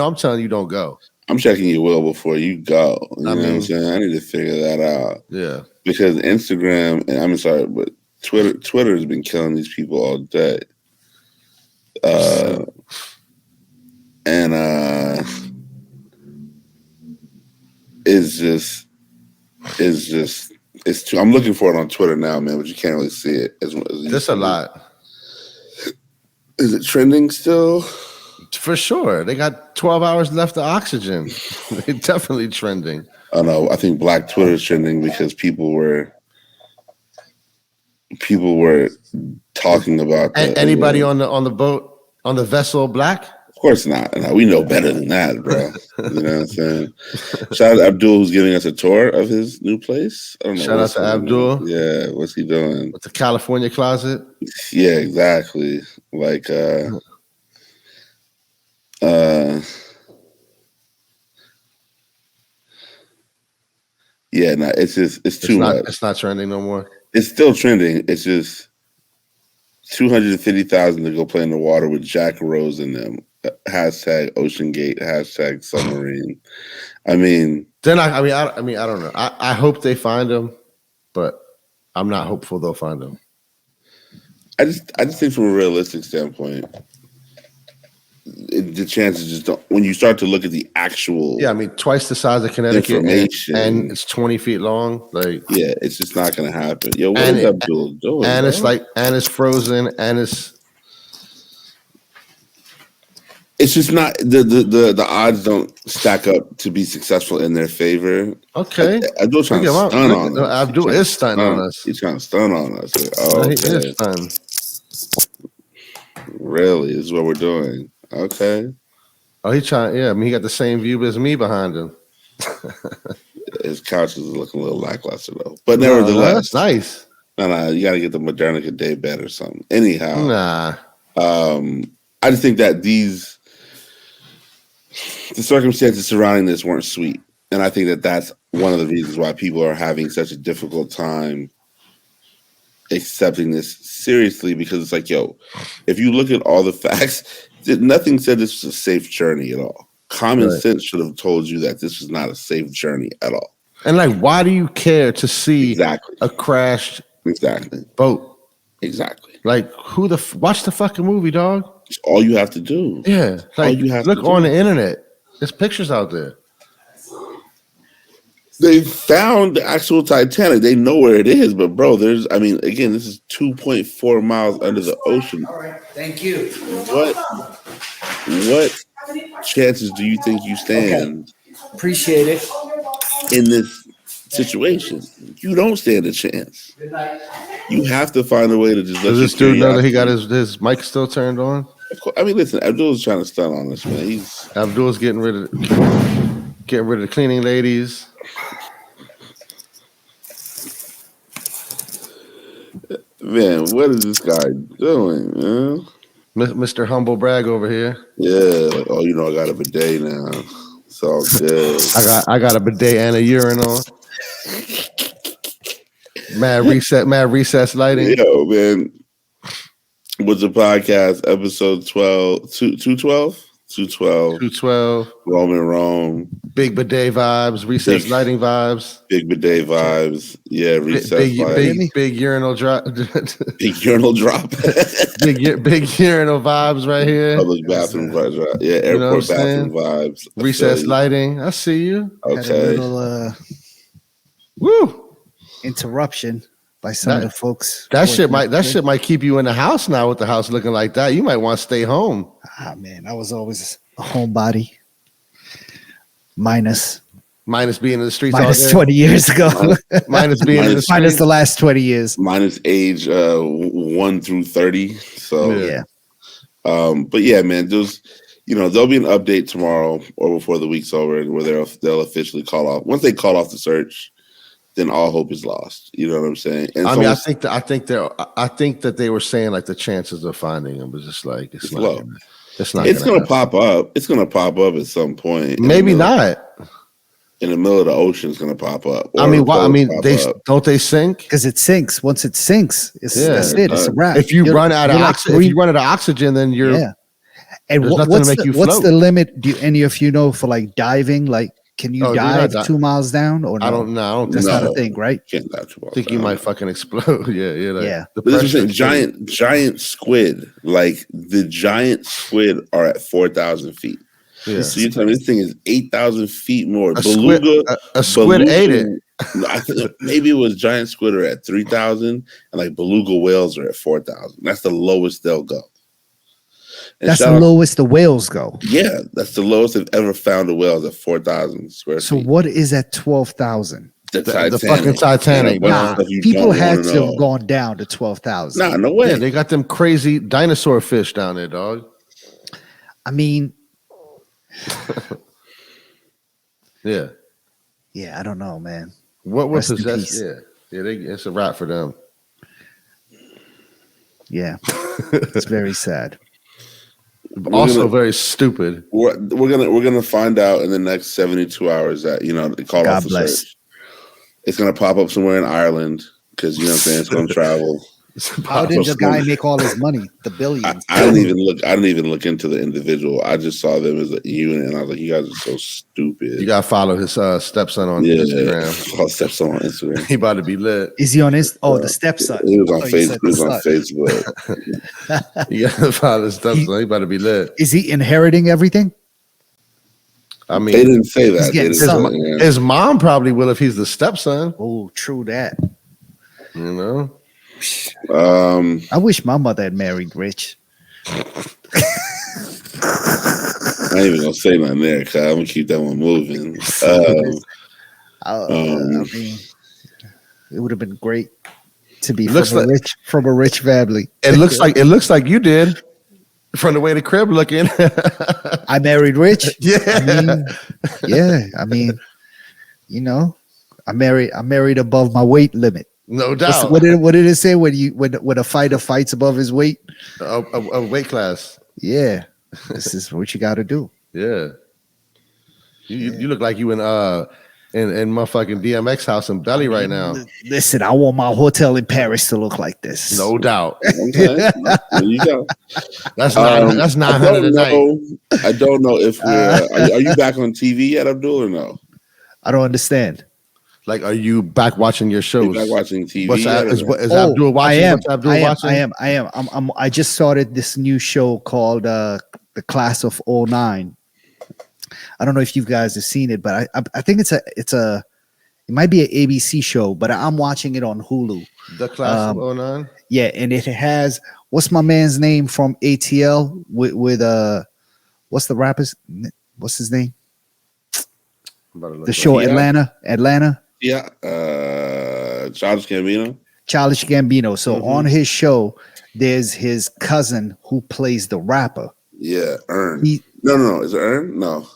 I'm telling you don't go. I'm checking your will before you go. You know what I'm saying? I need to figure that out. Yeah. Because Instagram, and I'm sorry, but Twitter has been killing these people all day. It's too. I'm looking for it on Twitter now, man, but you can't really see it. That's a lot. Is it trending still? For sure. They got 12 hours left of oxygen. They're definitely trending. Oh no, I think Black Twitter is trending because people were talking about anybody on the boat, on the vessel black? Of course not. No, we know better than that, bro. You know what I'm saying? Shout out to Abdul, who's giving us a tour of his new place. I don't know. Shout out to Abdul. Yeah, what's he doing? With the California closet. Yeah, exactly. Like yeah, no, it's too much. It's not trending no more. It's still trending. It's just 250,000 to go play in the water with Jack Rose in them. Hashtag OceanGate. Hashtag submarine. I mean, I don't know. I hope they find him, but I'm not hopeful they'll find him. I just think from a realistic standpoint, the chances just don't. When you start to look at the actual, I mean, twice the size of Connecticut, and it's 20 feet long. Like, yeah, it's just not going to happen. Yo, what is Abdul doing? And it's like, and it's frozen, and it's It's just not the odds don't stack up to be successful in their favor. Okay, Abdul trying to stun on us. Abdul is stunning on us. He's trying to stun on us. Like, oh, He okay. is stunning. Really, this is what we're doing. Okay. Oh, he trying. Yeah, I mean, he got the same view as me behind him. His couch is looking a little lackluster though, but nevertheless, that's nice. No, you got to get the Moderna day bed or something. Anyhow, nah. I just think that the circumstances surrounding this weren't sweet, and I think that that's one of the reasons why people are having such a difficult time accepting this seriously. Because it's like, yo, if you look at all the facts, nothing said this was a safe journey at all. Common sense should have told you that this was not a safe journey at all. And like, why do you care to see a crashed boat? Exactly. Like, watch the fucking movie, dog. It's all you have to do. Yeah. Like, all you have look on the internet. There's pictures out there. They found the actual Titanic. They know where it is, but bro, again, this is 2.4 miles under the ocean. All right. Thank you. What chances do you think you stand? Okay. Appreciate it. In this situation, you don't stand a chance. You have to find a way to just let this dude know that he got his mic still turned on? I mean, listen, Abdul's trying to stun on us, man. Abdul's getting rid of the cleaning ladies. Man, what is this guy doing, man? Mr. Humble Brag over here. Yeah, like, oh, I got a bidet now. It's all good. I got a bidet and a urinal. Mad recess lighting. Yo, man. What's the podcast? Episode 212? 212. Rome. Big bidet vibes, recess lighting vibes. Big bidet vibes. Yeah, recess lighting. Big urinal drop. Big urinal drop. big urinal vibes right here. Public bathroom vibes. Yeah, airport bathroom vibes. Recess lighting. I see you. Okay. Had a little interruption by some of the folks. That shit might keep you in the house now with the house looking like that. You might want to stay home. Ah man, I was always a homebody. Minus being in the streets. Minus 20 years ago. minus being in the streets. Minus the last 20 years. Minus age 1 through 30. So yeah. But yeah, man, there's there'll be an update tomorrow or before the week's over where they'll officially call off. Once they call off the search, then all hope is lost. You know what I'm saying? And I mean, I think that they were saying like the chances of finding him was just like it's low. It's gonna pop up. It's gonna pop up at some point. Maybe not. In the middle of the ocean, it's gonna pop up. I mean, they sink? Because it sinks. Once it sinks, that's it. It's a wrap. If you run out of oxygen, then you're. Yeah. And what's the limit? Do any of you know for like diving? Like, can you dive 2 miles down? Or no? I don't know. That's not a thing, right? Can't dive 2 miles. I think you might fucking explode. Yeah. But this is giant squid. Like the giant squid are at 4,000 feet. Yeah. So you're telling me this thing is 8,000 feet more. A squid ate it. I think maybe it was giant squid are at 3,000, and like beluga whales are at 4,000. That's the lowest they'll go. And that's the lowest the whales go. Yeah, that's the lowest they've ever found a whale at 4,000 square feet. So what is at 12,000? The fucking Titanic. People had to have gone down to 12,000. Nah, no way. Yeah, they got them crazy dinosaur fish down there, dog. I mean, yeah, I don't know, man. What was that? Yeah, it's a wrap for them. Yeah, it's very sad. Also very stupid. We're gonna find out in the next 72 hours that they called off the search. It's gonna pop up somewhere in Ireland because what I'm saying, it's gonna travel. How did the guy make all his money? The billions. I didn't even look into the individual. I just saw them as a unit, and I was like, "You guys are so stupid." You gotta follow his stepson on Instagram. Follow stepson on Instagram. He about to be lit. Is he on his? Oh, the stepson. He was on Facebook. He was on Facebook. You gotta follow his stepson. He about to be lit. Is he inheriting everything? I mean, they didn't say that. His mom probably will if he's the stepson. Oh, true that. You know. I wish my mother had married rich. ain't even gonna say nothing there because I'm gonna keep that one moving. I mean, it would have been great to be Looks from a rich family. It looks like you did from the way the crib looking. I married rich. Yeah. I mean, you know, I married above my weight limit. No doubt. What did it say when a fighter fights above his weight? A weight class. Yeah, this is what you got to do. Yeah. You look like you in motherfucking DMX house in Belly right now. Listen, I want my hotel in Paris to look like this. No doubt. Okay. There you go. That's 900 a night. I don't know if we're. Are you back on TV yet, Abdul, or no? I don't understand. Like, are you back watching your shows? Back watching TV? Is Abdul watching? I am. I just started this new show called The Class of '09. I don't know if you guys have seen it, but I think it might be an ABC show, but I'm watching it on Hulu. The Class of '09. Yeah, and it has what's my man's name from ATL with what's the rapper's what's his name? The show Atlanta. Yeah, Childish Gambino. So on his show, there's his cousin who plays the rapper. Yeah, Ern. No. Is it Ern? No,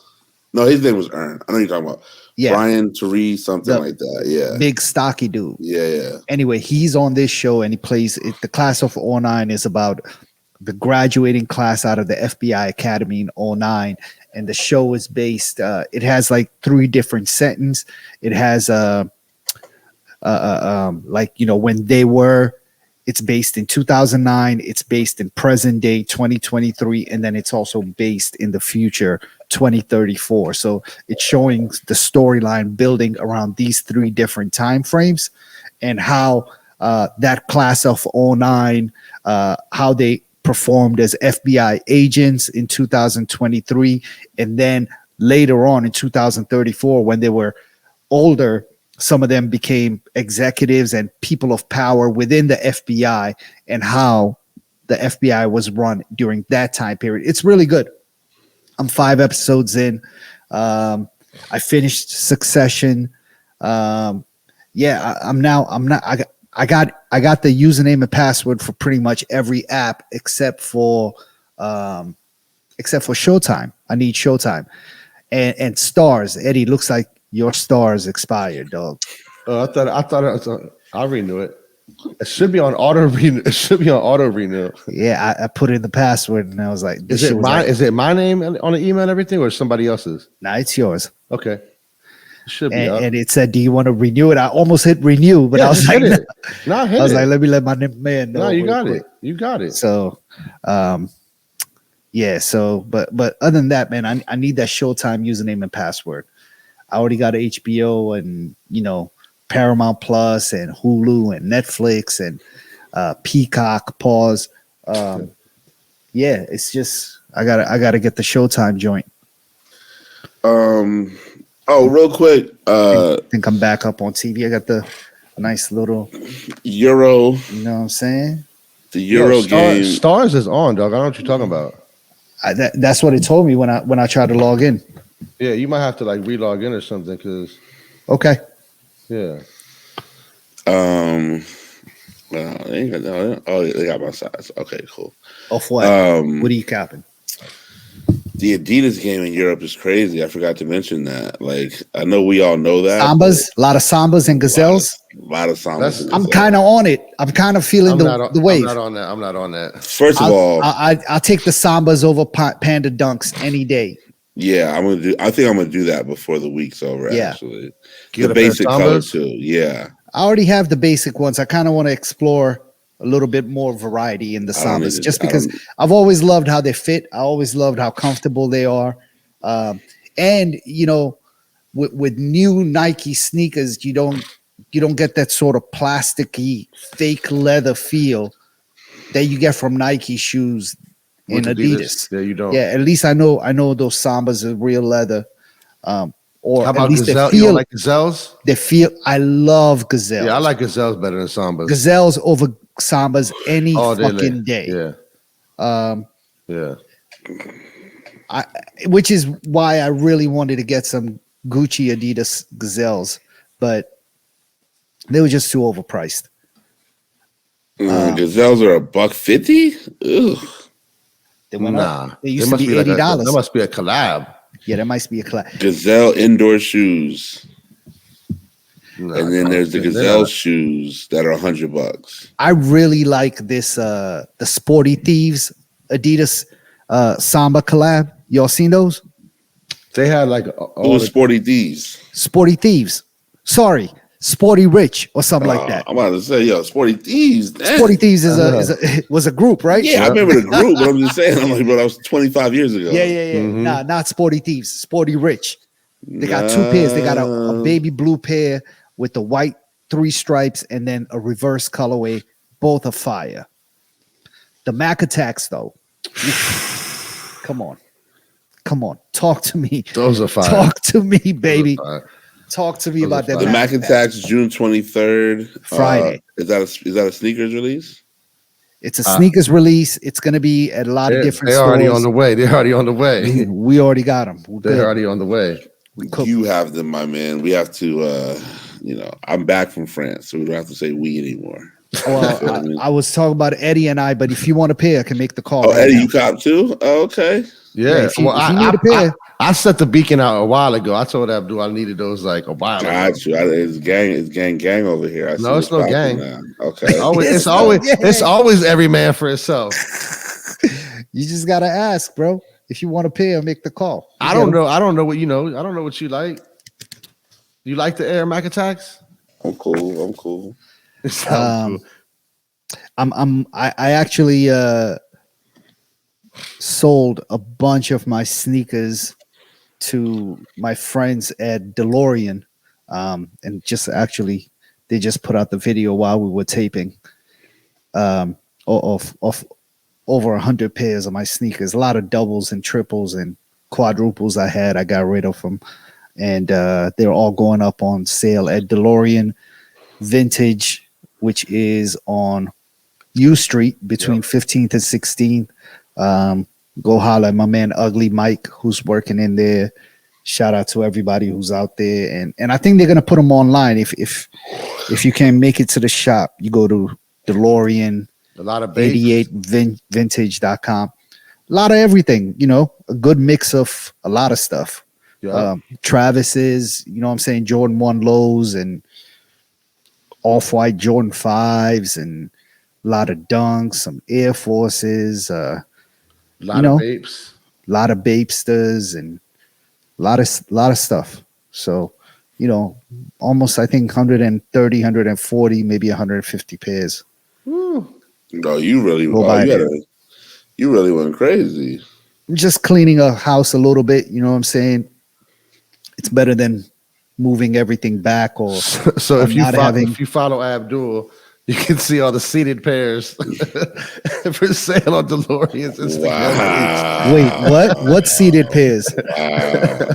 his name was Ern. I know you're talking about. Yeah, Brian Therese, something like that. Yeah, big stocky dude. Yeah. Anyway, he's on this show and he plays it. The Class of '09 is about the graduating class out of the FBI Academy in '09. And the show is based. It has like 3 different settings. It has when they were. It's based in 2009. It's based in present day 2023, and then it's also based in the future 2034. So it's showing the storyline building around these 3 different time frames, and how that class of '09, how they performed as FBI agents in 2023, and then later on in 2034, when they were older, some of them became executives and people of power within the FBI, and how the FBI was run during that time period. It's really good. I'm 5 episodes in. I finished Succession. I got the username and password for pretty much every app except for Showtime. I need Showtime and Stars. Eddie, looks like your Stars expired, dog. Oh, I thought I'll renew it. It should be on auto renew. Yeah, I put in the password and I was like, is it my name on the email and everything, or somebody else's? Nah, it's yours. Okay. It should be and it said, "Do you want to renew it?" I almost hit renew, but I was like, let me let my man know. No, you got it. You got it. So, yeah. So, but other than that, man, I need that Showtime username and password. I already got HBO and Paramount Plus and Hulu and Netflix and Peacock. Pause. Yeah, it's just I gotta get the Showtime joint. Oh, real quick. I think I'm back up on TV. I got the nice little Euro. You know what I'm saying? The Euro game. Stars is on, dog. I don't know what you're talking about. That's what it told me when I tried to log in. Yeah, you might have to like re-log in or something, because. Okay. Yeah. They got my size. Okay, cool. Off what? What are you copping? The Adidas game in Europe is crazy. I forgot to mention that. Like, I know we all know that. Sambas, a lot of Sambas and Gazelles. A lot of Sambas. I'm kind of on it. I'm kind of feeling the wave. I'm not on that. First of all, I'll take the Sambas over Panda Dunks any day. Yeah, I think I'm gonna do that before the week's over. Yeah. Actually, the basic color too. Yeah, I already have the basic ones. I kind of want to explore a little bit more variety in the Sambas, just because I've always loved how they fit. I always loved how comfortable they are. And with new Nike sneakers, you don't get that sort of plasticky fake leather feel that you get from Nike shoes in Adidas. Yeah, you don't. Yeah, at least I know those Sambas are real leather. Or how about at least Gazelle? You don't like Gazelles? I love Gazelles. Yeah, I like Gazelles better than Sambas. Gazelles over Sambas any fucking day. Yeah. Yeah. which is why I really wanted to get some Gucci Adidas Gazelles, but they were just too overpriced. Gazelles are $150. Ugh. They went Nah, up. They used to be $80. That must be a collab. Yeah, that must be a collab. Gazelle indoor shoes. Nah, And then there's the Gazelle shoes that are $100. I really like this the Sporty Thieves Adidas Samba collab. Y'all seen those? They had like all the Sporty Thieves. Sporty Thieves. Sorry, Sporty Rich or something like that. I'm about to say, yo, Sporty Thieves. Damn. Sporty Thieves was a group, right? Yeah, I remember the group, but I'm just saying, I'm like, but that was 25 years ago. Yeah. Mm-hmm. Nah, not Sporty Thieves. Sporty Rich. They got two pairs. They got a baby blue pair with the white 3 stripes and then a reverse colorway. Both are fire. The Mac Attacks, though. Come on. Talk to me. Those are fire. Talk to me, baby. Talk to me about that. The Mac Attacks, June 23rd. Friday. Is that a sneakers release? It's a sneakers release. It's going to be at a lot of different They're stores. already on the way. They're already on the way. We already got them. They're already on the way. You have them, my man. We have to, I'm back from France, so we don't have to say we anymore. Well, I was talking about Eddie and I, but if you want a pair, I can make the call. Oh, Eddie, you cop too? Oh, okay. Yeah. If you well, need a pair. I set the beacon out a while ago. I told Abdul I needed those like a while ago. Got you. It's gang over here. No, it's no gang. Now. Okay. It's always every man for himself. You just gotta ask, bro. If you want a pair, make the call. I don't know what you know. I don't know what you like. You like the Air Mac Attacks? I'm cool. I actually sold a bunch of my sneakers to my friends at DeLorean, and they just put out the video while we were taping of over 100 pairs of my sneakers. A lot of doubles and triples and quadruples I got rid of them, and they're all going up on sale at DeLorean Vintage, which is on U Street between 15th and 16th. Go holler at my man Ugly Mike, who's working in there. Shout out to everybody who's out there, and I think they're gonna put them online. If you can make it to the shop, you go to DeLorean a lot of 88vintage.com. A lot of everything, a good mix of a lot of stuff. Yeah. Travis's, what I'm saying, Jordan 1 lows and off-white Jordan 5s and a lot of dunks, some Air Forces, a lot of Bapes. A lot of Bapesters and a lot of stuff. So, almost I think 130, 140, maybe 150 pairs. Woo. No, you really went crazy. Just cleaning a house a little bit, you know what I'm saying? It's better than moving everything back or so if you follow Abdul, you can see all the seated pairs for sale on DeLorean's Instagram. Wow. Wait, what? What seated pairs? Wow.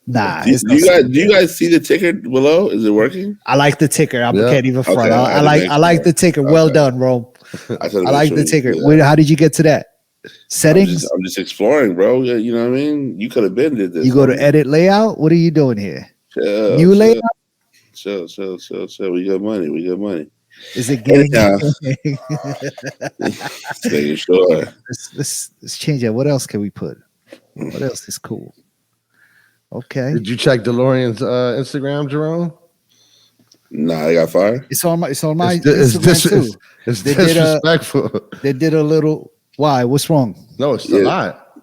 Nah. Do you guys see the ticker below? Is it working? I like the ticker. I can't even front. Okay, I like the ticker. Well done, Rome. I like the ticker. How did you get to that? Settings? I'm just exploring, bro. Yeah, you know what I mean? You could have been did this. You go to edit layout? What are you doing here? Chill, layout? Chill. We got money. Is it getting Stay sure. Let's change that. What else can we put? What else is cool? Okay. Did you check DeLorean's Instagram, Jerome? Nah, they got fired. It's on my Instagram too. It's disrespectful. They did a little. Why? What's wrong? No, it's a lot.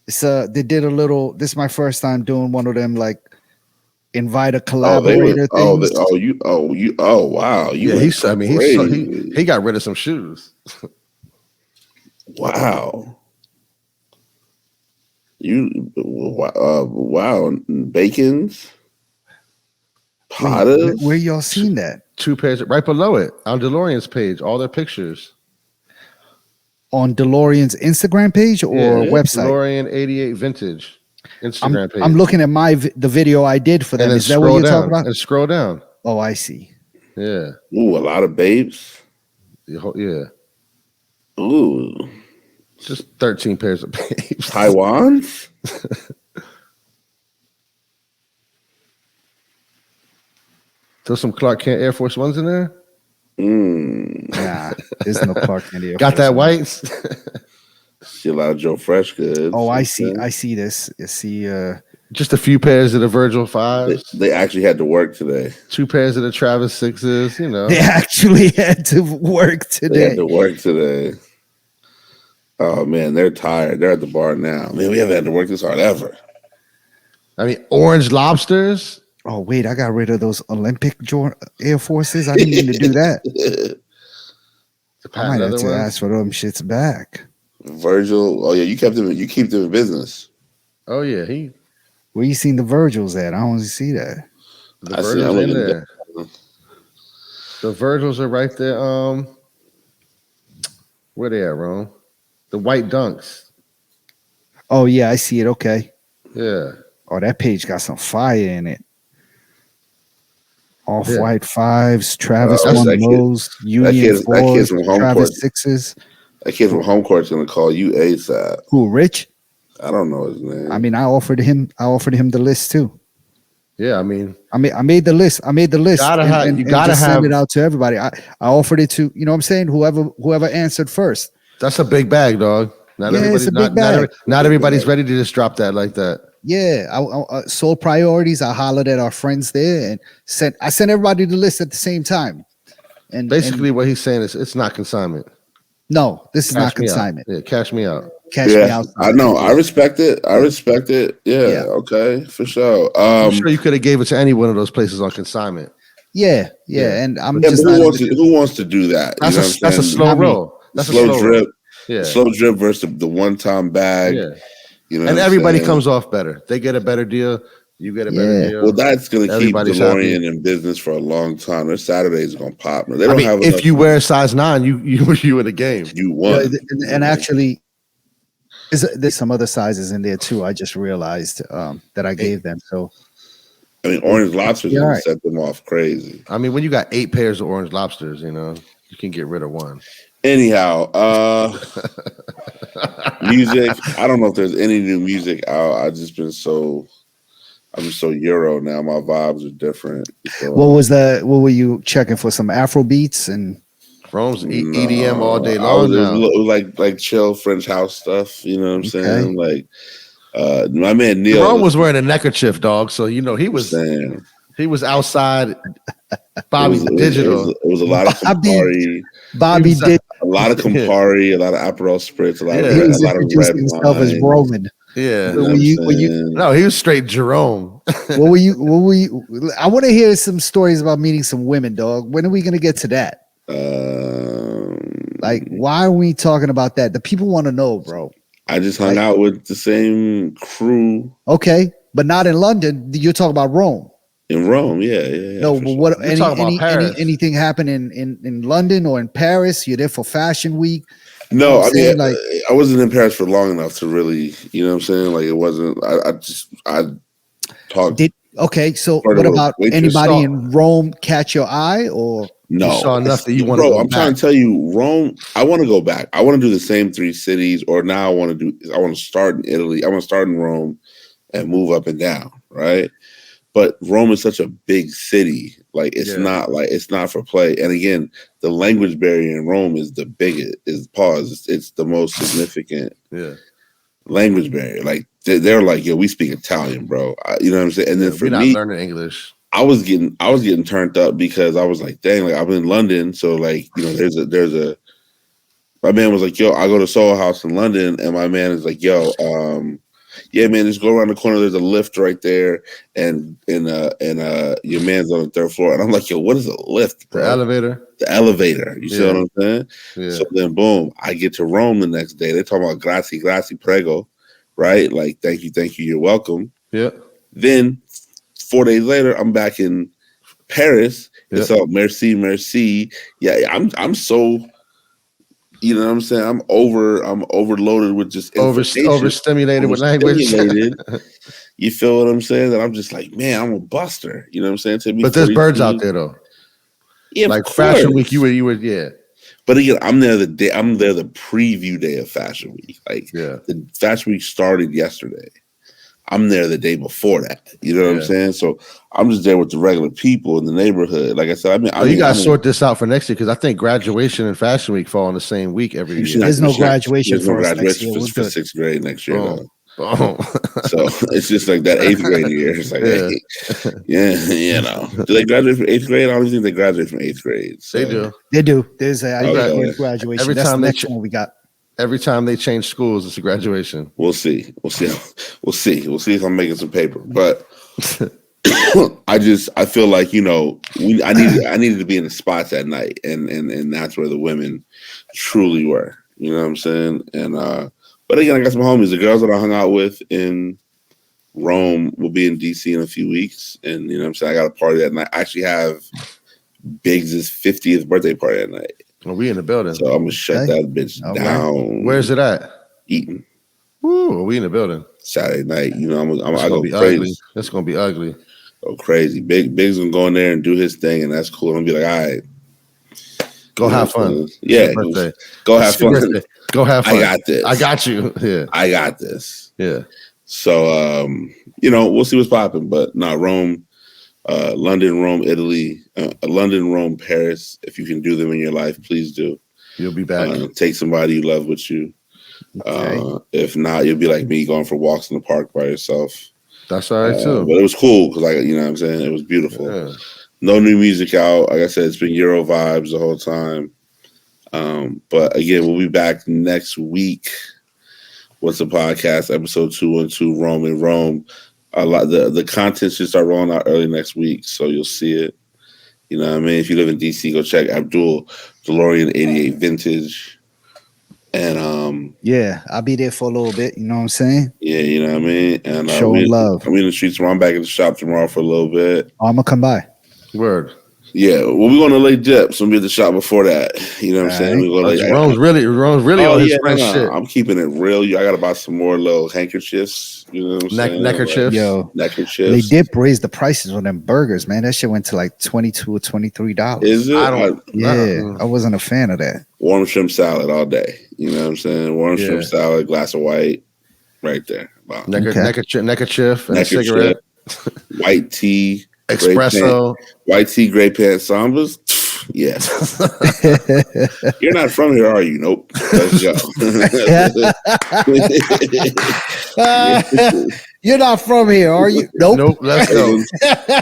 It's they did a little. This is my first time doing one of them like invite a collaborator things. Wow. He got rid of some shoes. Wow. Wow. Bacon's. Potter's. Where y'all seen that? 2 pairs right below it on DeLorean's page. All their pictures. On DeLorean's Instagram page or website? DeLorean 88 Vintage Instagram page. I'm looking at the video I did for them. Is that what you're talking about? And scroll down. Oh, I see. Yeah. Ooh, a lot of babes. Yeah. Ooh. Just 13 pairs of babes. Taiwan? There's some Clark Kent Air Force Ones in there. Nah, there's no Clark Kent Air Got Force that One. whites? See a lot of Joe Fresh goods. Oh, I see this. I see. Just a few pairs of the Virgil 5s. They actually had to work today. 2 pairs of the Travis 6s. You know, they actually had to work They today. had to work today. Oh man, they're tired. They're at the bar now. Man, we haven't had to work this hard ever. I mean, orange lobsters. Oh wait, I got rid of those Olympic Air Forces. I didn't mean to do that. I might have to ask for them shits back. Virgil. Oh yeah, you kept them. You keep them in business. Oh yeah, Where you seen the Virgils at? I don't see that. The Virgils in there. The Virgils are right there. Where they at, Rome? The white dunks. Oh yeah, I see it. Okay. Yeah. Oh, that page got some fire in it. Off-white 5s, Travis 1 lows, Union 4s, Travis 6s. That kid from home court's gonna call you ASAP. Who, Rich? I don't know his name. I mean, I offered him the list too. Yeah, I mean, I made the list. You gotta send it out to everybody. I offered it to, you know what I'm saying? Whoever answered first. That's a big bag, dog. It's a big bag. Not everybody's ready to just drop that like that. Yeah, I sold priorities. I hollered at our friends there and I sent everybody the list at the same time. And basically, what he's saying is it's not consignment. No, this is not consignment. Yeah, cash me out. Cash me out. I know. I respect it. Yeah. Okay, for sure. I'm sure you could have gave it to any one of those places on consignment. Yeah. And I'm just who wants to do that? That's a slow roll. That's a slow drip. Yeah. Slow drip versus the one-time bag. Yeah. You know, and everybody comes off better. They get a better deal. You get a better deal. Well, that's going to keep DeLorean happy in business for a long time. Their Saturdays are going to pop. They don't have if you wear a size 9, you in the game. You won. And actually, there's some other sizes in there too. I just realized that I gave them. So, I mean, orange lobsters going to set them off crazy. I mean, when you got 8 pairs of orange lobsters, you know, you can get rid of one. Anyhow, music. I don't know if there's any new music out. I'm just so Euro now. My vibes are different. So, what were you checking for? Some Afro beats and Rome's EDM all day long. It was like chill French house stuff. You know what I'm saying? Like my man Neil. Rome was wearing a neckerchief, dog. So you know he was outside. Bobby Digital. It was a lot of Campari. Bobby did a lot of Campari, a lot of Aperol spritz, a lot of red himself as Roman. Yeah. No, he was straight Jerome. What were you? I want to hear some stories about meeting some women, dog. When are we gonna get to that? Like, why are we talking about that? The people want to know, bro. I just hung out with the same crew. Okay, but not in London. You're talking about Rome. In Rome, yeah. No, but what? Anything happen in London or in Paris? You're there for Fashion Week. No, I mean, I wasn't in Paris for long enough to really, you know what I'm saying? Like, it wasn't. I talked. Okay, so what about anybody in Rome catch your eye or? No, you saw enough that you want to go I'm back. trying to tell you, Rome. I want to go back. I want to do the same 3 cities, or now I want to start in Italy. I want to start in Rome and move up and down, right? But Rome is such a big city. Like it's not for play. And again, the language barrier in Rome is the biggest. It's the most significant. Language barrier. Like they're like, yo, we speak Italian, bro. You know what I'm saying? And then for me, learning English. I was getting turned up because I was like, dang, like I'm in London, so like you know, there's a. My man was like, yo, I go to Soho House in London, and my man is like, yo, yeah, man, just go around the corner. There's a lift right there, and your man's on the 3rd floor. And I'm like, yo, what is a lift, bro? The elevator. The elevator. You see what I'm saying? Yeah. So then, boom, I get to Rome the next day. They're talking about grazie, prego, right? Like, thank you, you're welcome. Yeah. Then 4 days later, I'm back in Paris. It's all merci. Yeah, I'm so. You know what I'm saying? I'm overloaded with just overstimulated with language. You feel what I'm saying? That I'm just like, man, I'm a buster. You know what I'm saying? But there's birds out there though. Yeah, like Fashion Week, you were. But again, I'm there the preview day of Fashion Week. Like the Fashion Week started yesterday. I'm there the day before that. You know what I'm saying? So I'm just there with the regular people in the neighborhood. Like I said, you got to sort this out for next year because I think graduation and Fashion Week fall on the same week every year. There's no graduation for sixth grade next year. Oh. So it's just like that 8th grade year. It's like, you know. Do they graduate from 8th grade? I don't think they graduate from 8th grade. So. They do. There's a graduation. Every That's time the next one we got. Every time they change schools, it's a graduation. We'll see. We'll see if I'm making some paper. But I feel like, you know, I needed to be in the spots at night, and that's where the women truly were. You know what I'm saying? And but again, I got some homies. The girls that I hung out with in Rome will be in DC in a few weeks, and you know what I'm saying, I got a party that night. I actually have Biggs' 50th birthday party that night. Are we in the building? So I'm gonna shut that bitch down. Right. Where's it at? Eaton. Woo, are we in the building? Saturday night. You know, I go crazy. Ugly. That's gonna be ugly. Go crazy. Biggs gonna go in there and do his thing, and that's cool. I'm gonna be like, all right. Go have fun. Yeah. Go have fun. Go have fun. I got this. I got you. Yeah. I got this. Yeah. So you know, we'll see what's popping. But no, Rome, London, Rome, Italy, London, Rome, Paris. If you can do them in your life, please do. You'll be back. Take somebody you love with you. Okay. If not, you'll be like me, going for walks in the park by yourself. That's all right too. But it was cool because, like, you know what I'm saying, it was beautiful. Yeah. No new music out. Like I said, it's been Euro vibes the whole time. But again, we'll be back next week. What's the podcast? Episode 212, Rome and Rome. A lot the content should start rolling out early next week, so you'll see it. You know what I mean? If you live in DC, go check Abdul DeLorean 88 Vintage. And yeah, I'll be there for a little bit. You know what I'm saying? Yeah, you know what I mean. And showing love. I'm in the streets tomorrow. I'm back in the shop tomorrow for a little bit. I'm gonna come by. Word. Yeah, well, we're going to lay dip, so we'll be at the shop before that. You know what I'm saying? Rome's really on his French shit. I'm keeping it real. I got to buy some more little handkerchiefs. You know what I'm saying? Neckerchiefs. Yo, neckerchiefs. Lay Dip raised the prices on them burgers, man. That shit went to like $22 or $23. Is it? I wasn't a fan of that. Warm shrimp salad all day. You know what I'm saying? Warm shrimp salad, glass of white, right there. Wow. Neckerchief and a cigarette. White tea. Espresso, white tea, gray pants, sambas. Yes. You're not from here, are you? Nope. Let's go. You're not from here, are you? Nope. Let's go.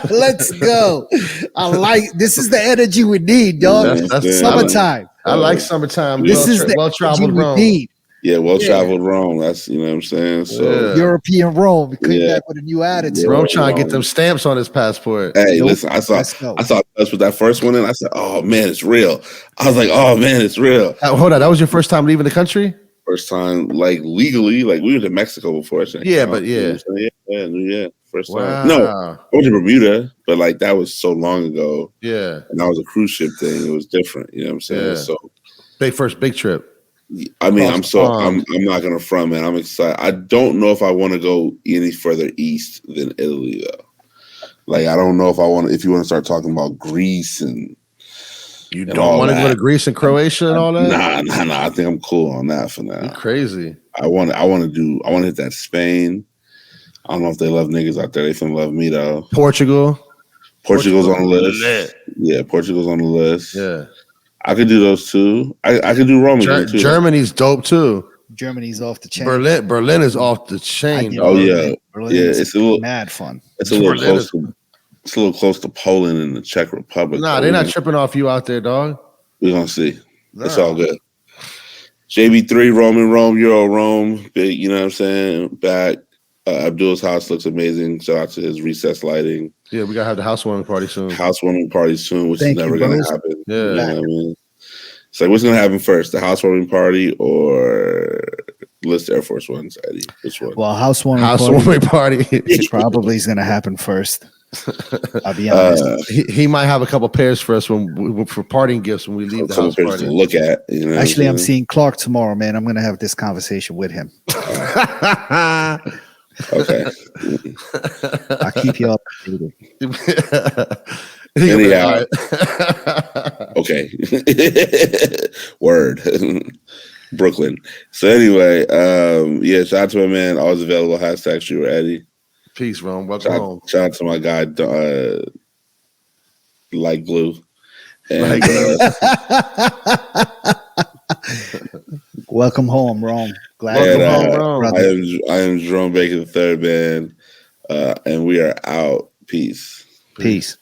Let's go. I like this. Is the energy we need, dog. That's summertime. I like summertime. This is the well-traveled Rome. Need. Yeah, well-traveled Rome. That's, you know what I'm saying? So European Rome. We came back with a new attitude. Rome trying to get them stamps on his passport. Hey, listen, I saw us with that first one, and I said, "Oh man, it's real." I was like, "Oh man, it's real." Hold on, that was your first time leaving the country? First time, like legally, like we went to Mexico before. First time. No, I went to Bermuda, but like that was so long ago. Yeah, and that was a cruise ship thing. It was different. You know what I'm saying? Yeah. So big trip. I mean, I'm not gonna front, man. I'm excited. I don't know if I want to go any further east than Italy, though. Like, I don't know if you want to start talking about Greece and you don't want to go to Greece and Croatia and all that. Nah. I think I'm cool on that for now. You're crazy. I want to hit that Spain. I don't know if they love niggas out there. They finna love me though. Portugal's on the list. Yeah, Portugal's on the list. Yeah. I could do those too. I could do Rome again too. Germany's dope too. Germany's off the chain. Berlin is off the chain. Oh yeah, it's a little mad fun. It's a little close to Poland and the Czech Republic. Nah, they're not tripping off you out there, dog. We're gonna see. It's all good. JB3, Rome, Euro Rome, big. You know what I'm saying? Back. Abdul's house looks amazing. Shout out to his recessed lighting. Yeah, we gotta have the housewarming party soon. Which is never gonna happen. Yeah, you know what I mean. It's like, what's gonna happen first, the housewarming party or list Air Force Ones, Eddie? Which one? Well, housewarming party probably is gonna happen first. I'll be honest. He might have a couple pairs for us for parting gifts when we leave the house party. To look at. You know Actually, I'm seeing Clark tomorrow, man. I'm gonna have this conversation with him. Okay. I'll keep you updated. Anyhow, okay. Word. Brooklyn. So anyway, yeah, shout out to my man, always available, hashtag Shooter Eddie. Peace, Rome. Welcome home. Shout out to my guy, Like Glue. And welcome home, Rome. Welcome home, Rome. I am Jerome Baker the third, man. And we are out. Peace. Peace.